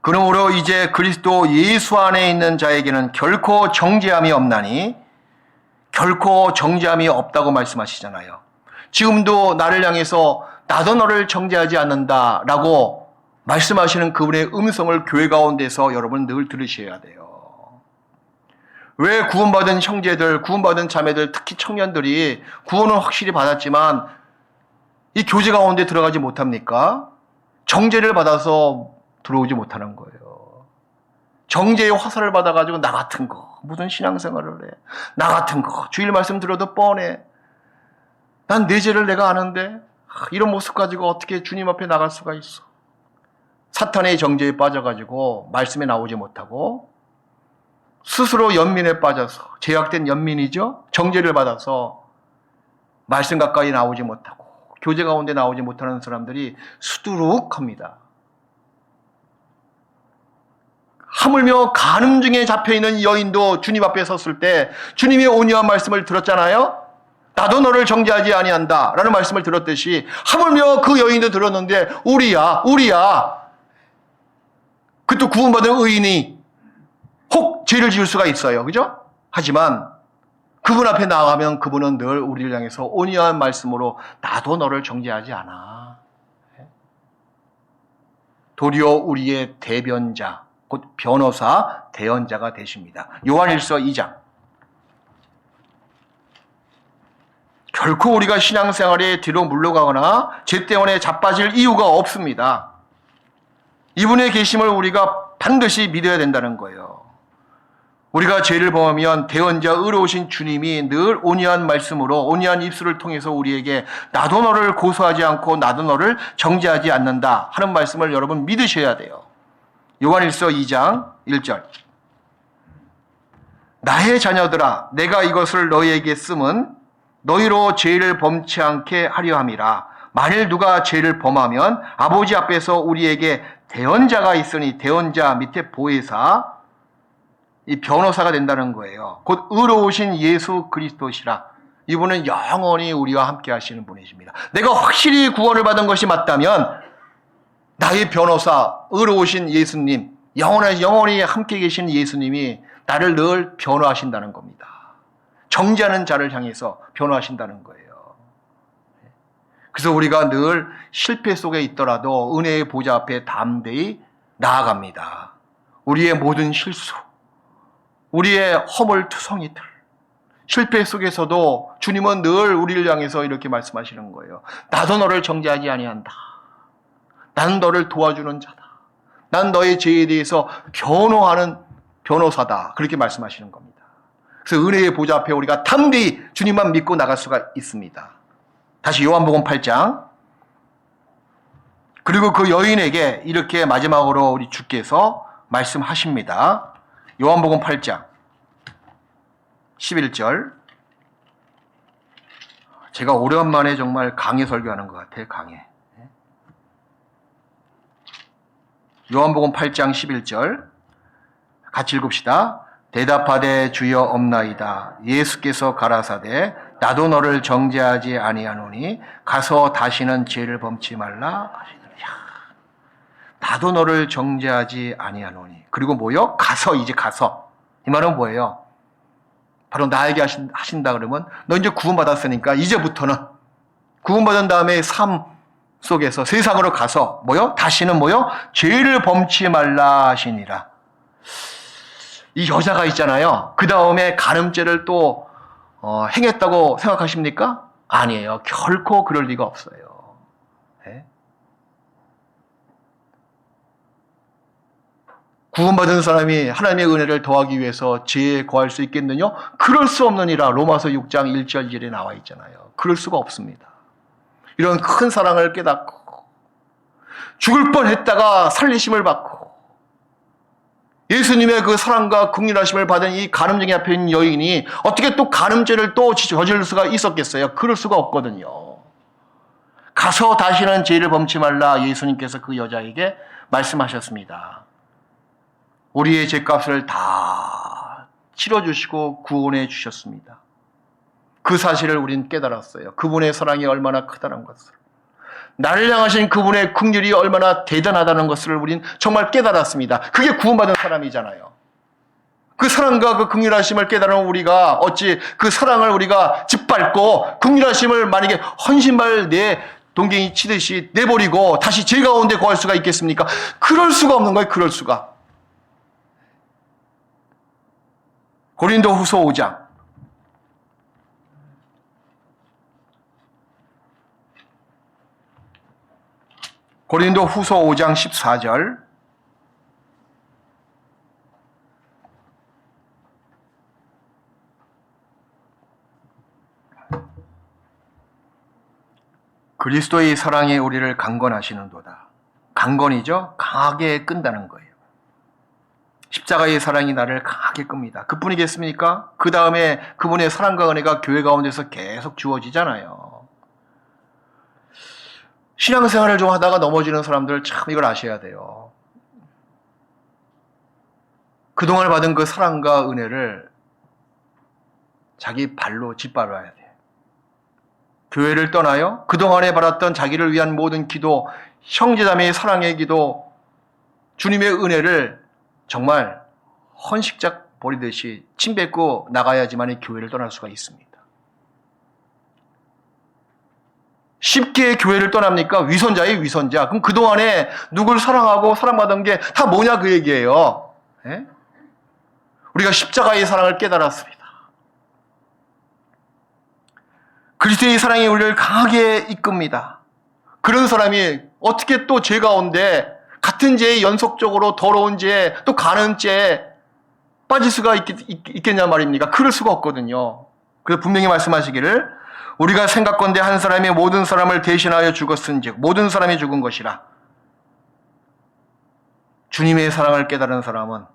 그러므로 이제 그리스도 예수 안에 있는 자에게는 결코 정죄함이 없나니, 결코 정죄함이 없다고 말씀하시잖아요. 지금도 나를 향해서 나도 너를 정죄하지 않는다라고 말씀하시는 그분의 음성을 교회 가운데서 여러분 늘 들으셔야 돼요. 왜 구원받은 형제들, 구원받은 자매들, 특히 청년들이 구원은 확실히 받았지만 이 교제 가운데 들어가지 못합니까? 정죄를 받아서 들어오지 못하는 거예요. 정죄의 화살을 받아가지고 나 같은 거, 무슨 신앙생활을 해. 나 같은 거, 주일 말씀 들어도 뻔해. 난 내 죄를 내가 아는데 이런 모습 가지고 어떻게 주님 앞에 나갈 수가 있어. 사탄의 정죄에 빠져가지고 말씀에 나오지 못하고 스스로 연민에 빠져서, 제약된 연민이죠. 정죄를 받아서 말씀 가까이 나오지 못하고 교제 가운데 나오지 못하는 사람들이 수두룩합니다. 하물며 간음증에 잡혀있는 여인도 주님 앞에 섰을 때 주님의 온유한 말씀을 들었잖아요. 나도 너를 정죄하지 아니한다 라는 말씀을 들었듯이 하물며 그 여인도 들었는데 우리야 그것도 구원받은 의인이 혹 죄를 지을 수가 있어요. 그죠? 하지만 그분 앞에 나아가면 그분은 늘 우리를 향해서 온유한 말씀으로 나도 너를 정죄하지 않아. 도리어 우리의 대변자, 곧 변호사, 대언자가 되십니다. 요한일서 2장. 결코 우리가 신앙생활에 뒤로 물러가거나 죄 때문에 자빠질 이유가 없습니다. 이분의 계심을 우리가 반드시 믿어야 된다는 거예요. 우리가 죄를 범하면 대언자 의로우신 주님이 늘 온유한 말씀으로, 온유한 입술을 통해서 우리에게 나도 너를 고소하지 않고 나도 너를 정죄하지 않는다 하는 말씀을 여러분 믿으셔야 돼요. 요한일서 2장 1절. 나의 자녀들아, 내가 이것을 너희에게 쓰면 너희로 죄를 범치 않게 하려 함이라. 만일 누가 죄를 범하면 아버지 앞에서 우리에게 대언자가 있으니, 대언자 밑에 보혜사, 이 변호사가 된다는 거예요. 곧 의로우신 예수 그리스도시라. 이분은 영원히 우리와 함께 하시는 분이십니다. 내가 확실히 구원을 받은 것이 맞다면 나의 변호사, 의로우신 예수님, 영원히 함께 계신 예수님이 나를 늘 변호하신다는 겁니다. 정죄하는 자를 향해서 변호하신다는 거예요. 그래서 우리가 늘 실패 속에 있더라도 은혜의 보좌 앞에 담대히 나아갑니다. 우리의 모든 실수, 우리의 허물투성이들, 실패 속에서도 주님은 늘 우리를 향해서 이렇게 말씀하시는 거예요. 나도 너를 정죄하지 아니한다. 나는 너를 도와주는 자다. 난 너의 죄에 대해서 변호하는 변호사다. 그렇게 말씀하시는 겁니다. 그래서 은혜의 보좌 앞에 우리가 담대히 주님만 믿고 나갈 수가 있습니다. 다시 요한복음 8장. 그리고 그 여인에게 이렇게 마지막으로 우리 주께서 말씀하십니다. 요한복음 8장 11절. 제가 오랜만에 정말 강해 설교하는 것 같아요. 강해. 요한복음 8장 11절 같이 읽읍시다. 대답하되 주여 없나이다. 예수께서 가라사대 나도 너를 정죄하지 아니하노니 가서 다시는 죄를 범치 말라 하시더라. 나도 너를 정죄하지 아니하노니. 그리고 뭐요? 가서, 이제 가서. 이 말은 뭐예요? 바로 나에게 하신다 그러면 너 이제 구원받았으니까 이제부터는 구원받은 다음에 삶 속에서 세상으로 가서 뭐요? 다시는 뭐요? 죄를 범치 말라 하시니라. 이 여자가 있잖아요. 그 다음에 간음죄를 또 행했다고 생각하십니까? 아니에요. 결코 그럴 리가 없어요. 네? 구원받은 사람이 하나님의 은혜를 더하기 위해서 죄에 거할 수 있겠느냐? 그럴 수 없느니라. 로마서 6장 1절 2절에 나와 있잖아요. 그럴 수가 없습니다. 이런 큰 사랑을 깨닫고 죽을 뻔했다가 살리심을 받고 예수님의 그 사랑과 긍휼하심을 받은 이 간음쟁이 앞에 있는 여인이 어떻게 또 간음죄를 또 저지를 수가 있었겠어요? 그럴 수가 없거든요. 가서 다시는 죄를 범치 말라 예수님께서 그 여자에게 말씀하셨습니다. 우리의 죄값을 다 치러주시고 구원해 주셨습니다. 그 사실을 우리는 깨달았어요. 그분의 사랑이 얼마나 크다는 것을. 나를 향하신 그분의 긍휼이 얼마나 대단하다는 것을 우리는 정말 깨달았습니다. 그게 구원받은 사람이잖아요. 그 사랑과 그 긍휼하심을 깨달은 우리가 어찌 그 사랑을 우리가 짓밟고 긍휼하심을 만약에 헌신발 내 동갱이 치듯이 내버리고 다시 죄 가운데 거할 수가 있겠습니까? 그럴 수가 없는 거예요. 그럴 수가. 고린도후서 5장 고린도후서 5장 14절. 그리스도의 사랑이 우리를 강건하시는도다. 강건이죠? 강하게 끈다는 거예요. 십자가의 사랑이 나를 강하게 끕니다. 그뿐이겠습니까? 그 다음에 그분의 사랑과 은혜가 교회 가운데서 계속 주어지잖아요. 신앙생활을 좀 하다가 넘어지는 사람들 참 이걸 아셔야 돼요. 그동안 받은 그 사랑과 은혜를 자기 발로 짓밟아야 돼요. 교회를 떠나요? 그동안에 받았던 자기를 위한 모든 기도, 형제자매의 사랑의 기도, 주님의 은혜를 정말 헌식작 버리듯이 침뱉고 나가야지만 이 교회를 떠날 수가 있습니다. 쉽게 교회를 떠납니까? 위선자의 위선자. 그럼 그동안에 누굴 사랑하고 사랑받은 게 다 뭐냐 그 얘기예요. 예? 우리가 십자가의 사랑을 깨달았습니다. 그리스도의 사랑이 우리를 강하게 이끕니다. 그런 사람이 어떻게 또 죄 가운데 같은 죄에 연속적으로 더러운 죄, 또 간음죄에 빠질 수가 있겠냐 말입니까? 그럴 수가 없거든요. 그래서 분명히 말씀하시기를 우리가 생각건대 한 사람이 모든 사람을 대신하여 죽었은즉 모든 사람이 죽은 것이라. 주님의 사랑을 깨달은 사람은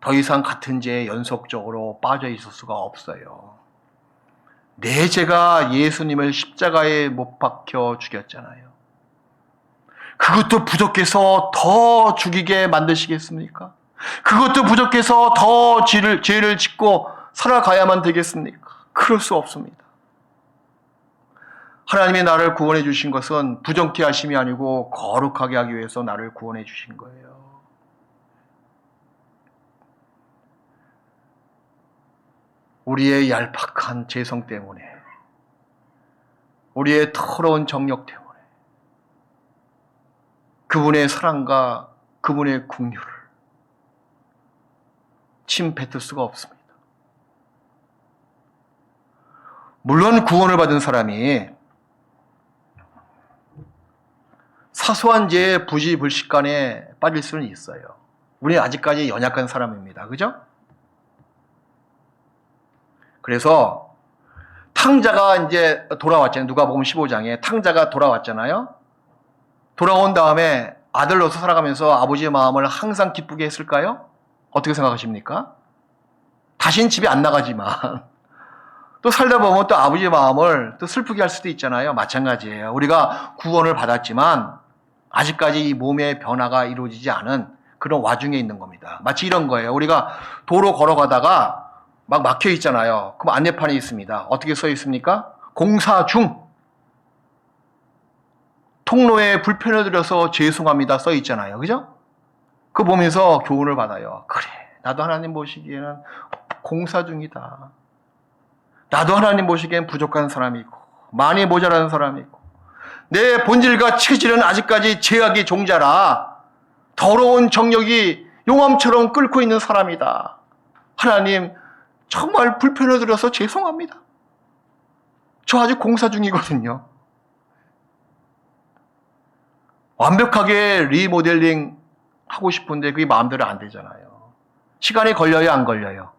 더 이상 같은 죄에 연속적으로 빠져 있을 수가 없어요. 내 죄가 예수님을 십자가에 못 박혀 죽였잖아요. 그것도 부족해서 더 죽이게 만드시겠습니까? 그것도 부족해서 더 죄를 짓고 살아가야만 되겠습니까? 그럴 수 없습니다. 하나님이 나를 구원해 주신 것은 부정케 하심이 아니고 거룩하게 하기 위해서 나를 구원해 주신 거예요. 우리의 얄팍한 죄성 때문에, 우리의 더러운 정욕 때문에 그분의 사랑과 그분의 긍휼을 침 뱉을 수가 없습니다. 물론 구원을 받은 사람이 사소한 죄의 부지불식간에 빠질 수는 있어요. 우리는 아직까지 연약한 사람입니다. 그죠? 그래서 탕자가 이제 돌아왔잖아요. 누가복음 15장에 탕자가 돌아왔잖아요. 돌아온 다음에 아들로서 살아가면서 아버지의 마음을 항상 기쁘게 했을까요? 어떻게 생각하십니까? 다신 집에 안 나가지만 또 살다 보면 또 아버지의 마음을 또 슬프게 할 수도 있잖아요. 마찬가지예요. 우리가 구원을 받았지만 아직까지 이 몸의 변화가 이루어지지 않은 그런 와중에 있는 겁니다. 마치 이런 거예요. 우리가 도로 걸어가다가 막 막혀 있잖아요. 그럼 안내판이 있습니다. 어떻게 써 있습니까? 공사 중. 통로에 불편을 드려서 죄송합니다. 써 있잖아요. 그죠? 그거 보면서 교훈을 받아요. 그래, 나도 하나님 보시기에는 공사 중이다. 나도 하나님 보시기엔 부족한 사람이고 많이 모자라는 사람이고 내 본질과 체질은 아직까지 죄악의 종자라 더러운 정욕이 용암처럼 끓고 있는 사람이다. 하나님 정말 불편을 드려서 죄송합니다. 저 아직 공사 중이거든요. 완벽하게 리모델링 하고 싶은데 그게 마음대로 안 되잖아요. 시간이 걸려요, 안 걸려요?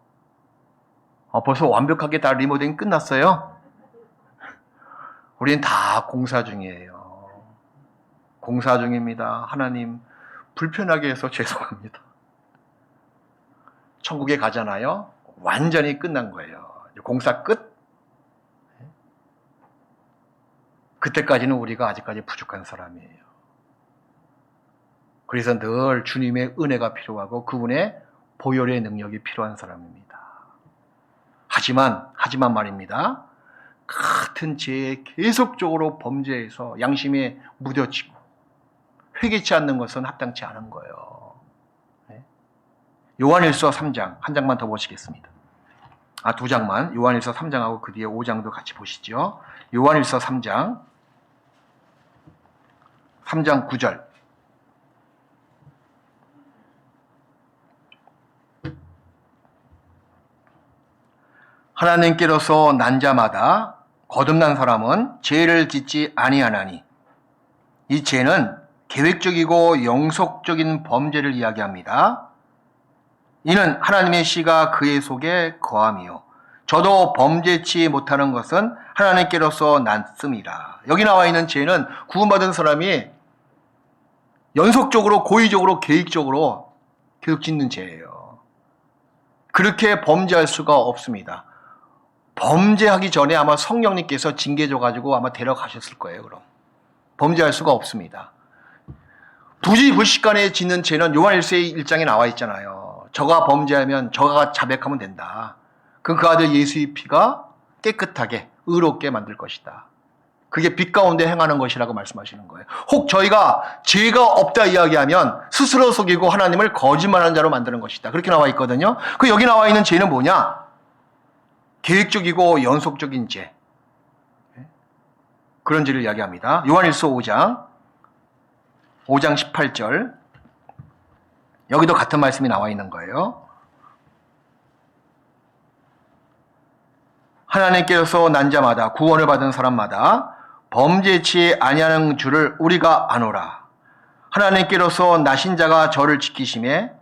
벌써 완벽하게 다 리모델링 끝났어요? 우린 다 공사 중이에요. 공사 중입니다. 하나님 불편하게 해서 죄송합니다. 천국에 가잖아요. 완전히 끝난 거예요. 공사 끝. 그때까지는 우리가 아직까지 부족한 사람이에요. 그래서 늘 주님의 은혜가 필요하고 그분의 보혈의 능력이 필요한 사람입니다. 하지만 말입니다. 같은 죄에 계속적으로 범죄해서 양심에 무뎌지고 회개치 않는 것은 합당치 않은 거예요. 요한일서 3장, 한 장만 더 보시겠습니다. 두 장만. 요한일서 3장하고 그 뒤에 5장도 같이 보시죠. 요한일서 3장 9절. 하나님께로서 난 자마다 거듭난 사람은 죄를 짓지 아니하나니 이 죄는 계획적이고 영속적인 범죄를 이야기합니다. 이는 하나님의 씨가 그의 속에 거함이요 저도 범죄치 못하는 것은 하나님께로서 났음이라. 여기 나와 있는 죄는 구원받은 사람이 연속적으로 고의적으로 계획적으로 계속 짓는 죄예요. 그렇게 범죄할 수가 없습니다. 범죄하기 전에 아마 성령님께서 징계 줘가지고 아마 데려가셨을 거예요. 그럼 범죄할 수가 없습니다. 부지불식간에 짓는 죄는 요한일서 1장에 나와 있잖아요. 저가 범죄하면 저가 자백하면 된다. 그럼 그 아들 예수의 피가 깨끗하게 의롭게 만들 것이다. 그게 빛 가운데 행하는 것이라고 말씀하시는 거예요. 혹 저희가 죄가 없다 이야기하면 스스로 속이고 하나님을 거짓말하는 자로 만드는 것이다. 그렇게 나와 있거든요. 그 여기 나와 있는 죄는 뭐냐? 계획적이고 연속적인 죄. 그런 죄를 이야기합니다. 요한일서 5장 18절. 여기도 같은 말씀이 나와 있는 거예요. 하나님께서 난 자마다 구원을 받은 사람마다 범죄치 아니하는 줄을 우리가 아노라. 하나님께로서 나신 자가 저를 지키심에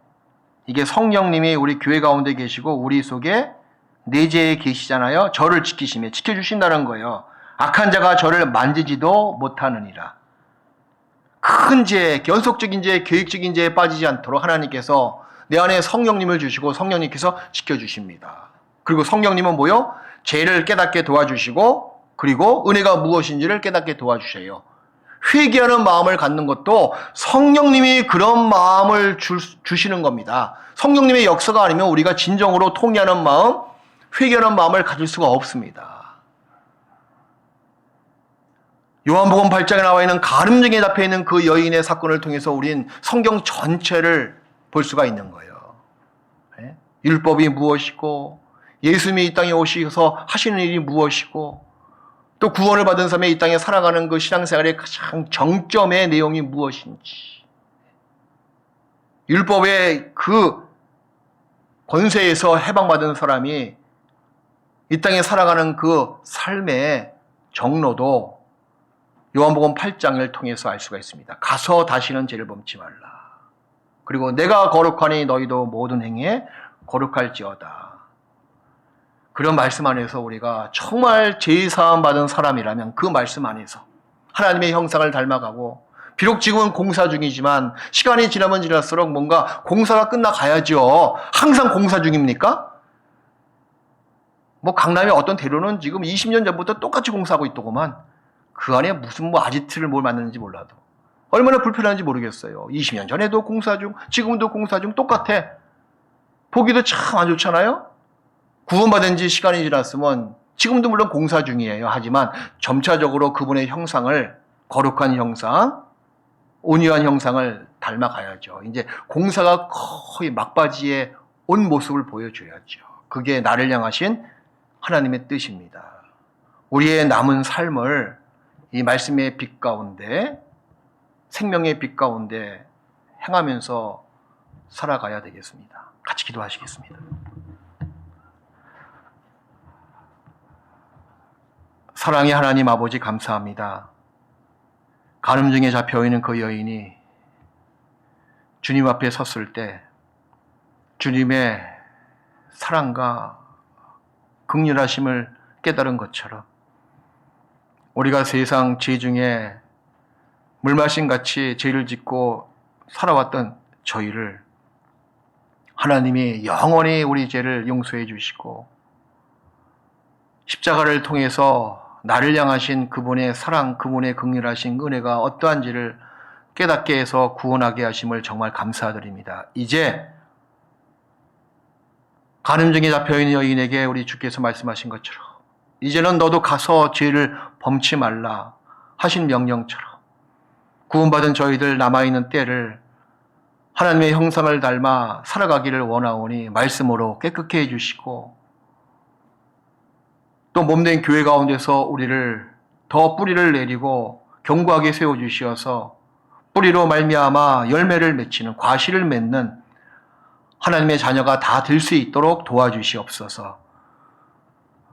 이게 성령님이 우리 교회 가운데 계시고 우리 속에 내재에 계시잖아요. 저를 지키심에 지켜주신다는 거예요. 악한 자가 저를 만지지도 못하느니라. 큰 죄, 연속적인 죄, 계획적인 죄에 빠지지 않도록 하나님께서 내 안에 성령님을 주시고 성령님께서 지켜주십니다. 그리고 성령님은 뭐요? 죄를 깨닫게 도와주시고 그리고 은혜가 무엇인지를 깨닫게 도와주셔요. 회개하는 마음을 갖는 것도 성령님이 그런 마음을 주시는 겁니다. 성령님의 역사가 아니면 우리가 진정으로 통회하는 마음, 회개하는 마음을 가질 수가 없습니다. 요한복음 8장에 나와 있는 가늠증에 잡혀 있는 그 여인의 사건을 통해서 우린 성경 전체를 볼 수가 있는 거예요. 율법이 무엇이고, 예수님이 이 땅에 오셔서 하시는 일이 무엇이고, 또 구원을 받은 사람이 이 땅에 살아가는 그 신앙생활의 가장 정점의 내용이 무엇인지, 율법의 그 권세에서 해방받은 사람이 이 땅에 살아가는 그 삶의 정로도 요한복음 8장을 통해서 알 수가 있습니다. 가서 다시는 죄를 범치 말라. 그리고 내가 거룩하니 너희도 모든 행위에 거룩할지어다. 그런 말씀 안에서 우리가 정말 죄사함 받은 사람이라면 그 말씀 안에서 하나님의 형상을 닮아가고, 비록 지금은 공사 중이지만 시간이 지나면 지날수록 뭔가 공사가 끝나가야죠. 항상 공사 중입니까? 뭐 강남의 어떤 대로는 지금 20년 전부터 똑같이 공사하고 있더구만. 그 안에 무슨 아지트를 뭘 만드는지 몰라도 얼마나 불편한지 모르겠어요. 20년 전에도 공사 중, 지금도 공사 중, 똑같아. 보기도 참 안 좋잖아요. 구원받은 지 시간이 지났으면 지금도 물론 공사 중이에요. 하지만 점차적으로 그분의 형상을, 거룩한 형상, 온유한 형상을 닮아가야죠. 이제 공사가 거의 막바지에 온 모습을 보여줘야죠. 그게 나를 향하신 하나님의 뜻입니다. 우리의 남은 삶을 이 말씀의 빛 가운데, 생명의 빛 가운데 행하면서 살아가야 되겠습니다. 같이 기도하시겠습니다. 사랑의 하나님 아버지, 감사합니다. 간음증에 잡혀있는 그 여인이 주님 앞에 섰을 때 주님의 사랑과 긍휼하심을 깨달은 것처럼 우리가 세상 죄 중에 물마신같이 죄를 짓고 살아왔던 저희를 하나님이 영원히 우리 죄를 용서해 주시고 십자가를 통해서 나를 향하신 그분의 사랑, 그분의 긍휼하신 은혜가 어떠한지를 깨닫게 해서 구원하게 하심을 정말 감사드립니다. 이제 간음증에 잡혀있는 여인에게 우리 주께서 말씀하신 것처럼 이제는 너도 가서 죄를 범치 말라 하신 명령처럼 구원받은 저희들 남아있는 때를 하나님의 형상을 닮아 살아가기를 원하오니 말씀으로 깨끗게 해주시고 또 몸된 교회 가운데서 우리를 더 뿌리를 내리고 견고하게 세워주시어서 뿌리로 말미암아 열매를 맺히는, 과실을 맺는 하나님의 자녀가 다 될 수 있도록 도와주시옵소서.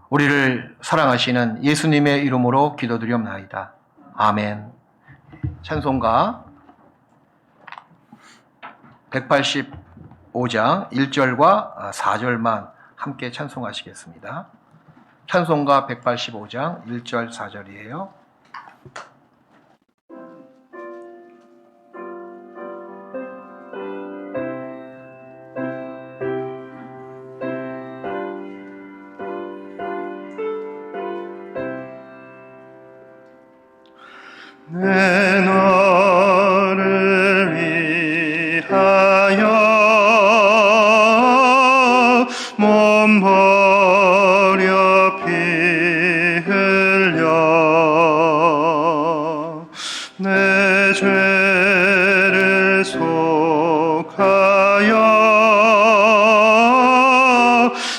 우리를 사랑하시는 예수님의 이름으로 기도드리옵나이다. 아멘. 찬송가 185장 1절과 4절만 함께 찬송하시겠습니다. 찬송가 185장 1절 4절이에요. 내 너를 위하여 몸 버려 피 흘려 내 죄를 속하여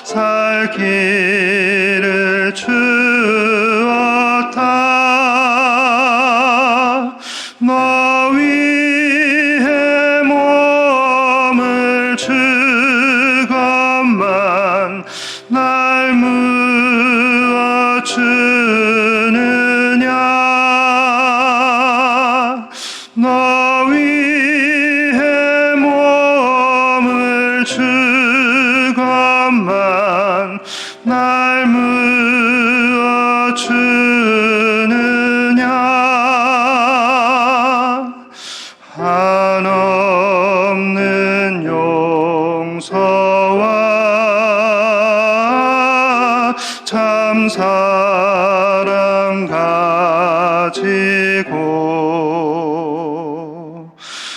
살 길을 주었다. 너 위해 몸을 주건만 날 무엇 주느냐. 너 위해 몸을 주건만 날 무엇 주느냐. 한없는 용서와 참 사랑 가지고 가지고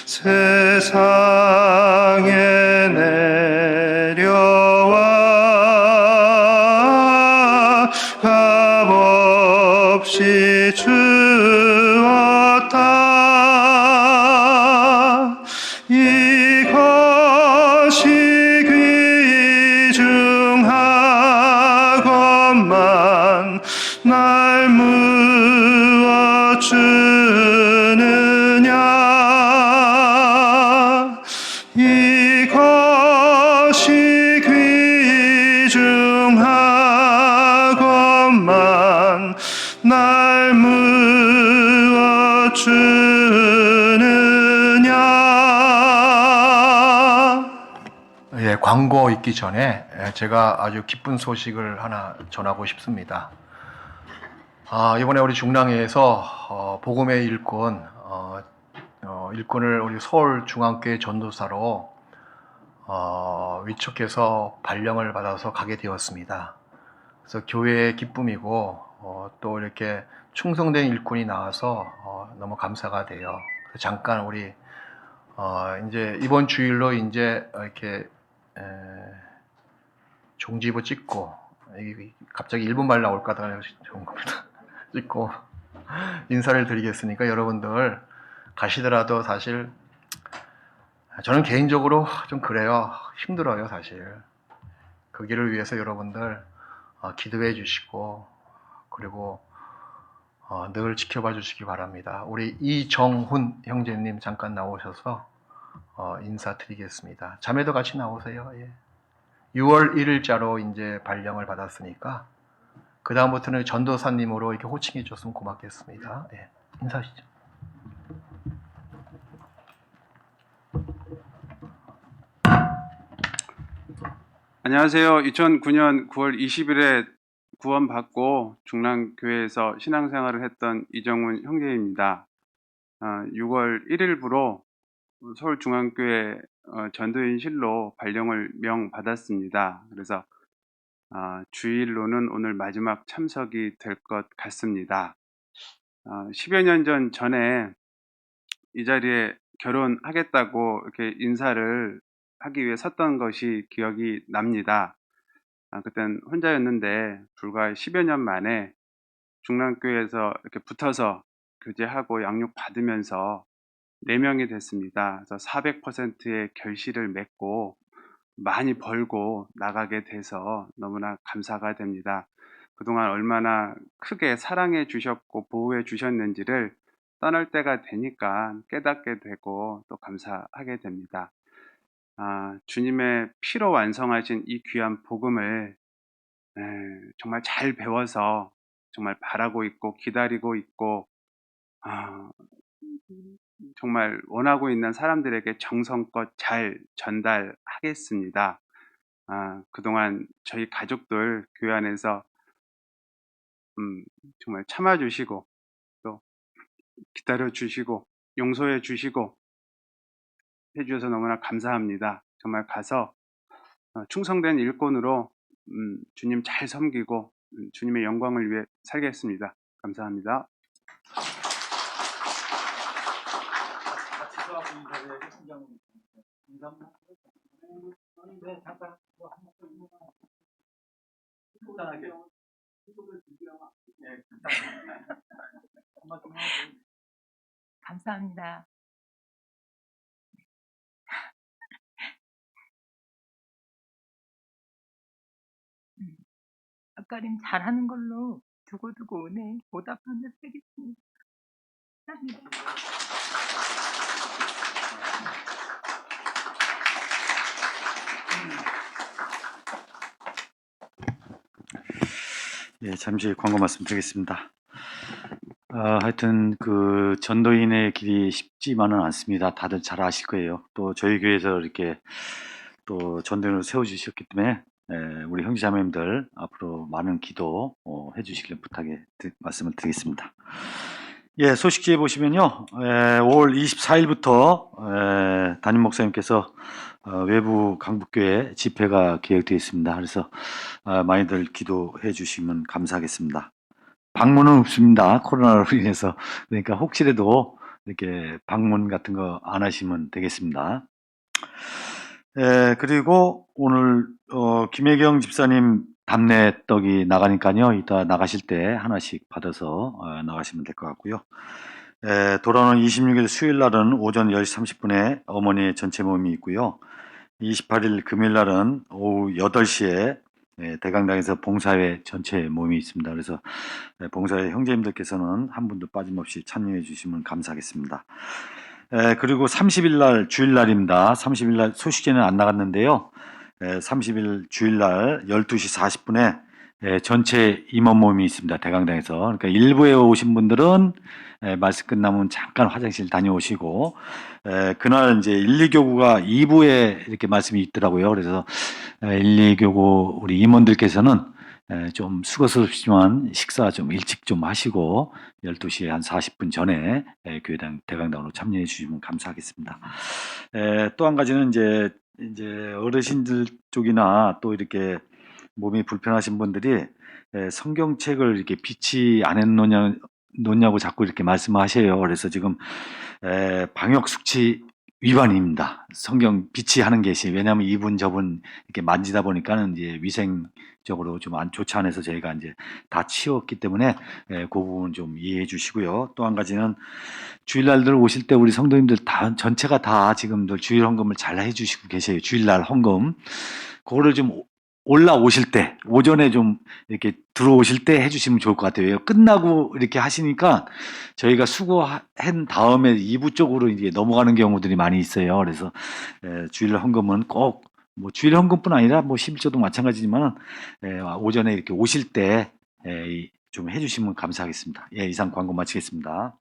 세상에 내려와 값없이 주었다. 이것이 귀중하건만 날 무엇 주느냐. 이것이 귀중하건만 날 무엇 주느냐. 예, 광고 있기 전에 제가 아주 기쁜 소식을 하나 전하고 싶습니다. 이번에 우리 중랑회에서 복음의 일꾼, 일꾼을 우리 서울중앙교회 전도사로 위촉해서 발령을 받아서 가게 되었습니다. 그래서 교회의 기쁨이고 또 이렇게 충성된 일꾼이 나와서 너무 감사가 돼요. 그래서 잠깐 우리 이제 이번 주일로 이제 이렇게 종지부 찍고 갑자기 1분말 나올까 봐 좋은 겁니다. 찍고 인사를 드리겠으니까 여러분들 가시더라도 사실 저는 개인적으로 좀 그래요. 힘들어요, 사실. 그 길을 위해서 여러분들 기도해 주시고 그리고 늘 지켜봐 주시기 바랍니다. 우리 이정훈 형제님 잠깐 나오셔서 인사드리겠습니다. 자매도 같이 나오세요. 예. 6월 1일자로 이제 발령을 받았으니까 그 다음부터는 전도사님으로 이렇게 호칭해 줬으면 고맙겠습니다. 예. 인사하시죠. 안녕하세요. 2009년 9월 20일에 구원받고 중랑교회에서 신앙생활을 했던 이정훈 형제입니다. 6월 1일부로 서울중앙교회 전도인실로 발령을 명받았습니다. 그래서 주일로는 오늘 마지막 참석이 될 것 같습니다. 10여 년 전에 이 자리에 결혼하겠다고 이렇게 인사를 하기 위해 섰던 것이 기억이 납니다. 그땐 혼자였는데 불과 10여 년 만에 중랑교회에서 이렇게 붙어서 교제하고 양육 받으면서 4명이 됐습니다. 그래서 400%의 결실을 맺고 많이 벌고 나가게 돼서 너무나 감사가 됩니다. 그동안 얼마나 크게 사랑해 주셨고 보호해 주셨는지를 떠날 때가 되니까 깨닫게 되고 또 감사하게 됩니다. 주님의 피로 완성하신 이 귀한 복음을 정말 잘 배워서 정말 바라고 있고 기다리고 있고 정말 원하고 있는 사람들에게 정성껏 잘 전달하겠습니다. 그동안 저희 가족들 교회 안에서 정말 참아주시고 또 기다려주시고 용서해주시고 해주셔서 너무나 감사합니다. 정말 가서 충성된 일꾼으로 주님 잘 섬기고 주님의 영광을 위해 살겠습니다. 감사합니다. 감사합니다. 아까림 잘하는 걸로 두고두고 오네. 보답하며 쓰겠습니다. 감사합니다. 예, 잠시 광고 말씀드리겠습니다. 하여튼 그 전도인의 길이 쉽지만은 않습니다. 다들 잘 아실 거예요. 또 저희 교회에서 이렇게 또 전도인을 세워주셨기 때문에 우리 형제자매님들 앞으로 많은 기도 해주시길 말씀을 드리겠습니다. 예, 소식지에 보시면요, 5월 24일부터 담임 목사님께서 외부 강북교회 집회가 계획되어 있습니다. 그래서 많이들 기도해 주시면 감사하겠습니다. 방문은 없습니다. 코로나로 인해서. 그러니까 혹시라도 이렇게 방문 같은 거 안 하시면 되겠습니다. 그리고 오늘 김혜경 집사님 답례떡이 나가니까요. 이따 나가실 때 하나씩 받아서 나가시면 될 것 같고요. 돌아오는 26일 수요일 날은 오전 10시 30분에 어머니의 전체 모임이 있고요. 28일 금요일 날은 오후 8시에 대강당에서 봉사회 전체 모임이 있습니다. 그래서 봉사회 형제님들께서는 한 분도 빠짐없이 참여해 주시면 감사하겠습니다. 그리고 30일 날 주일날입니다. 30일 날 소식제는 안 나갔는데요. 30일 주일날 12시 40분에 전체 임원 모임이 있습니다. 대강당에서. 그러니까 일부에 오신 분들은 말씀 끝나면 잠깐 화장실 다녀오시고 그날 이제 1, 2교구가 2부에 이렇게 말씀이 있더라고요. 그래서 1, 2교구 우리 임원들께서는 좀 수고스럽지만 식사 좀 일찍 좀 하시고 12시에 한 40분 전에 교회당 대강당으로 참여해 주시면 감사하겠습니다. 또 한 가지는 이제 어르신들 쪽이나 또 이렇게 몸이 불편하신 분들이 성경책을 이렇게 비치 안 해놓냐고 자꾸 이렇게 말씀하셔요. 그래서 지금 방역 수치 위반입니다. 성경 비치하는 것이. 왜냐하면 이분 저분 이렇게 만지다 보니까는 이제 위생적으로 좀 안 좋지 않아서 저희가 이제 다 치웠기 때문에 그 부분 좀 이해해 주시고요. 또 한 가지는 주일날들 오실 때 우리 성도님들 다 전체가 다 지금들 주일 헌금을 잘 해주시고 계세요. 주일날 헌금 그거를 좀 올라오실 때 오전에 좀 이렇게 들어오실 때 해주시면 좋을 것 같아요. 끝나고 이렇게 하시니까 저희가 수고한 다음에 2부 쪽으로 이제 넘어가는 경우들이 많이 있어요. 그래서 주일 헌금은 꼭 뭐 주일 헌금뿐 아니라 뭐 11조도 마찬가지지만 오전에 이렇게 오실 때 좀 해주시면 감사하겠습니다. 이상 광고 마치겠습니다.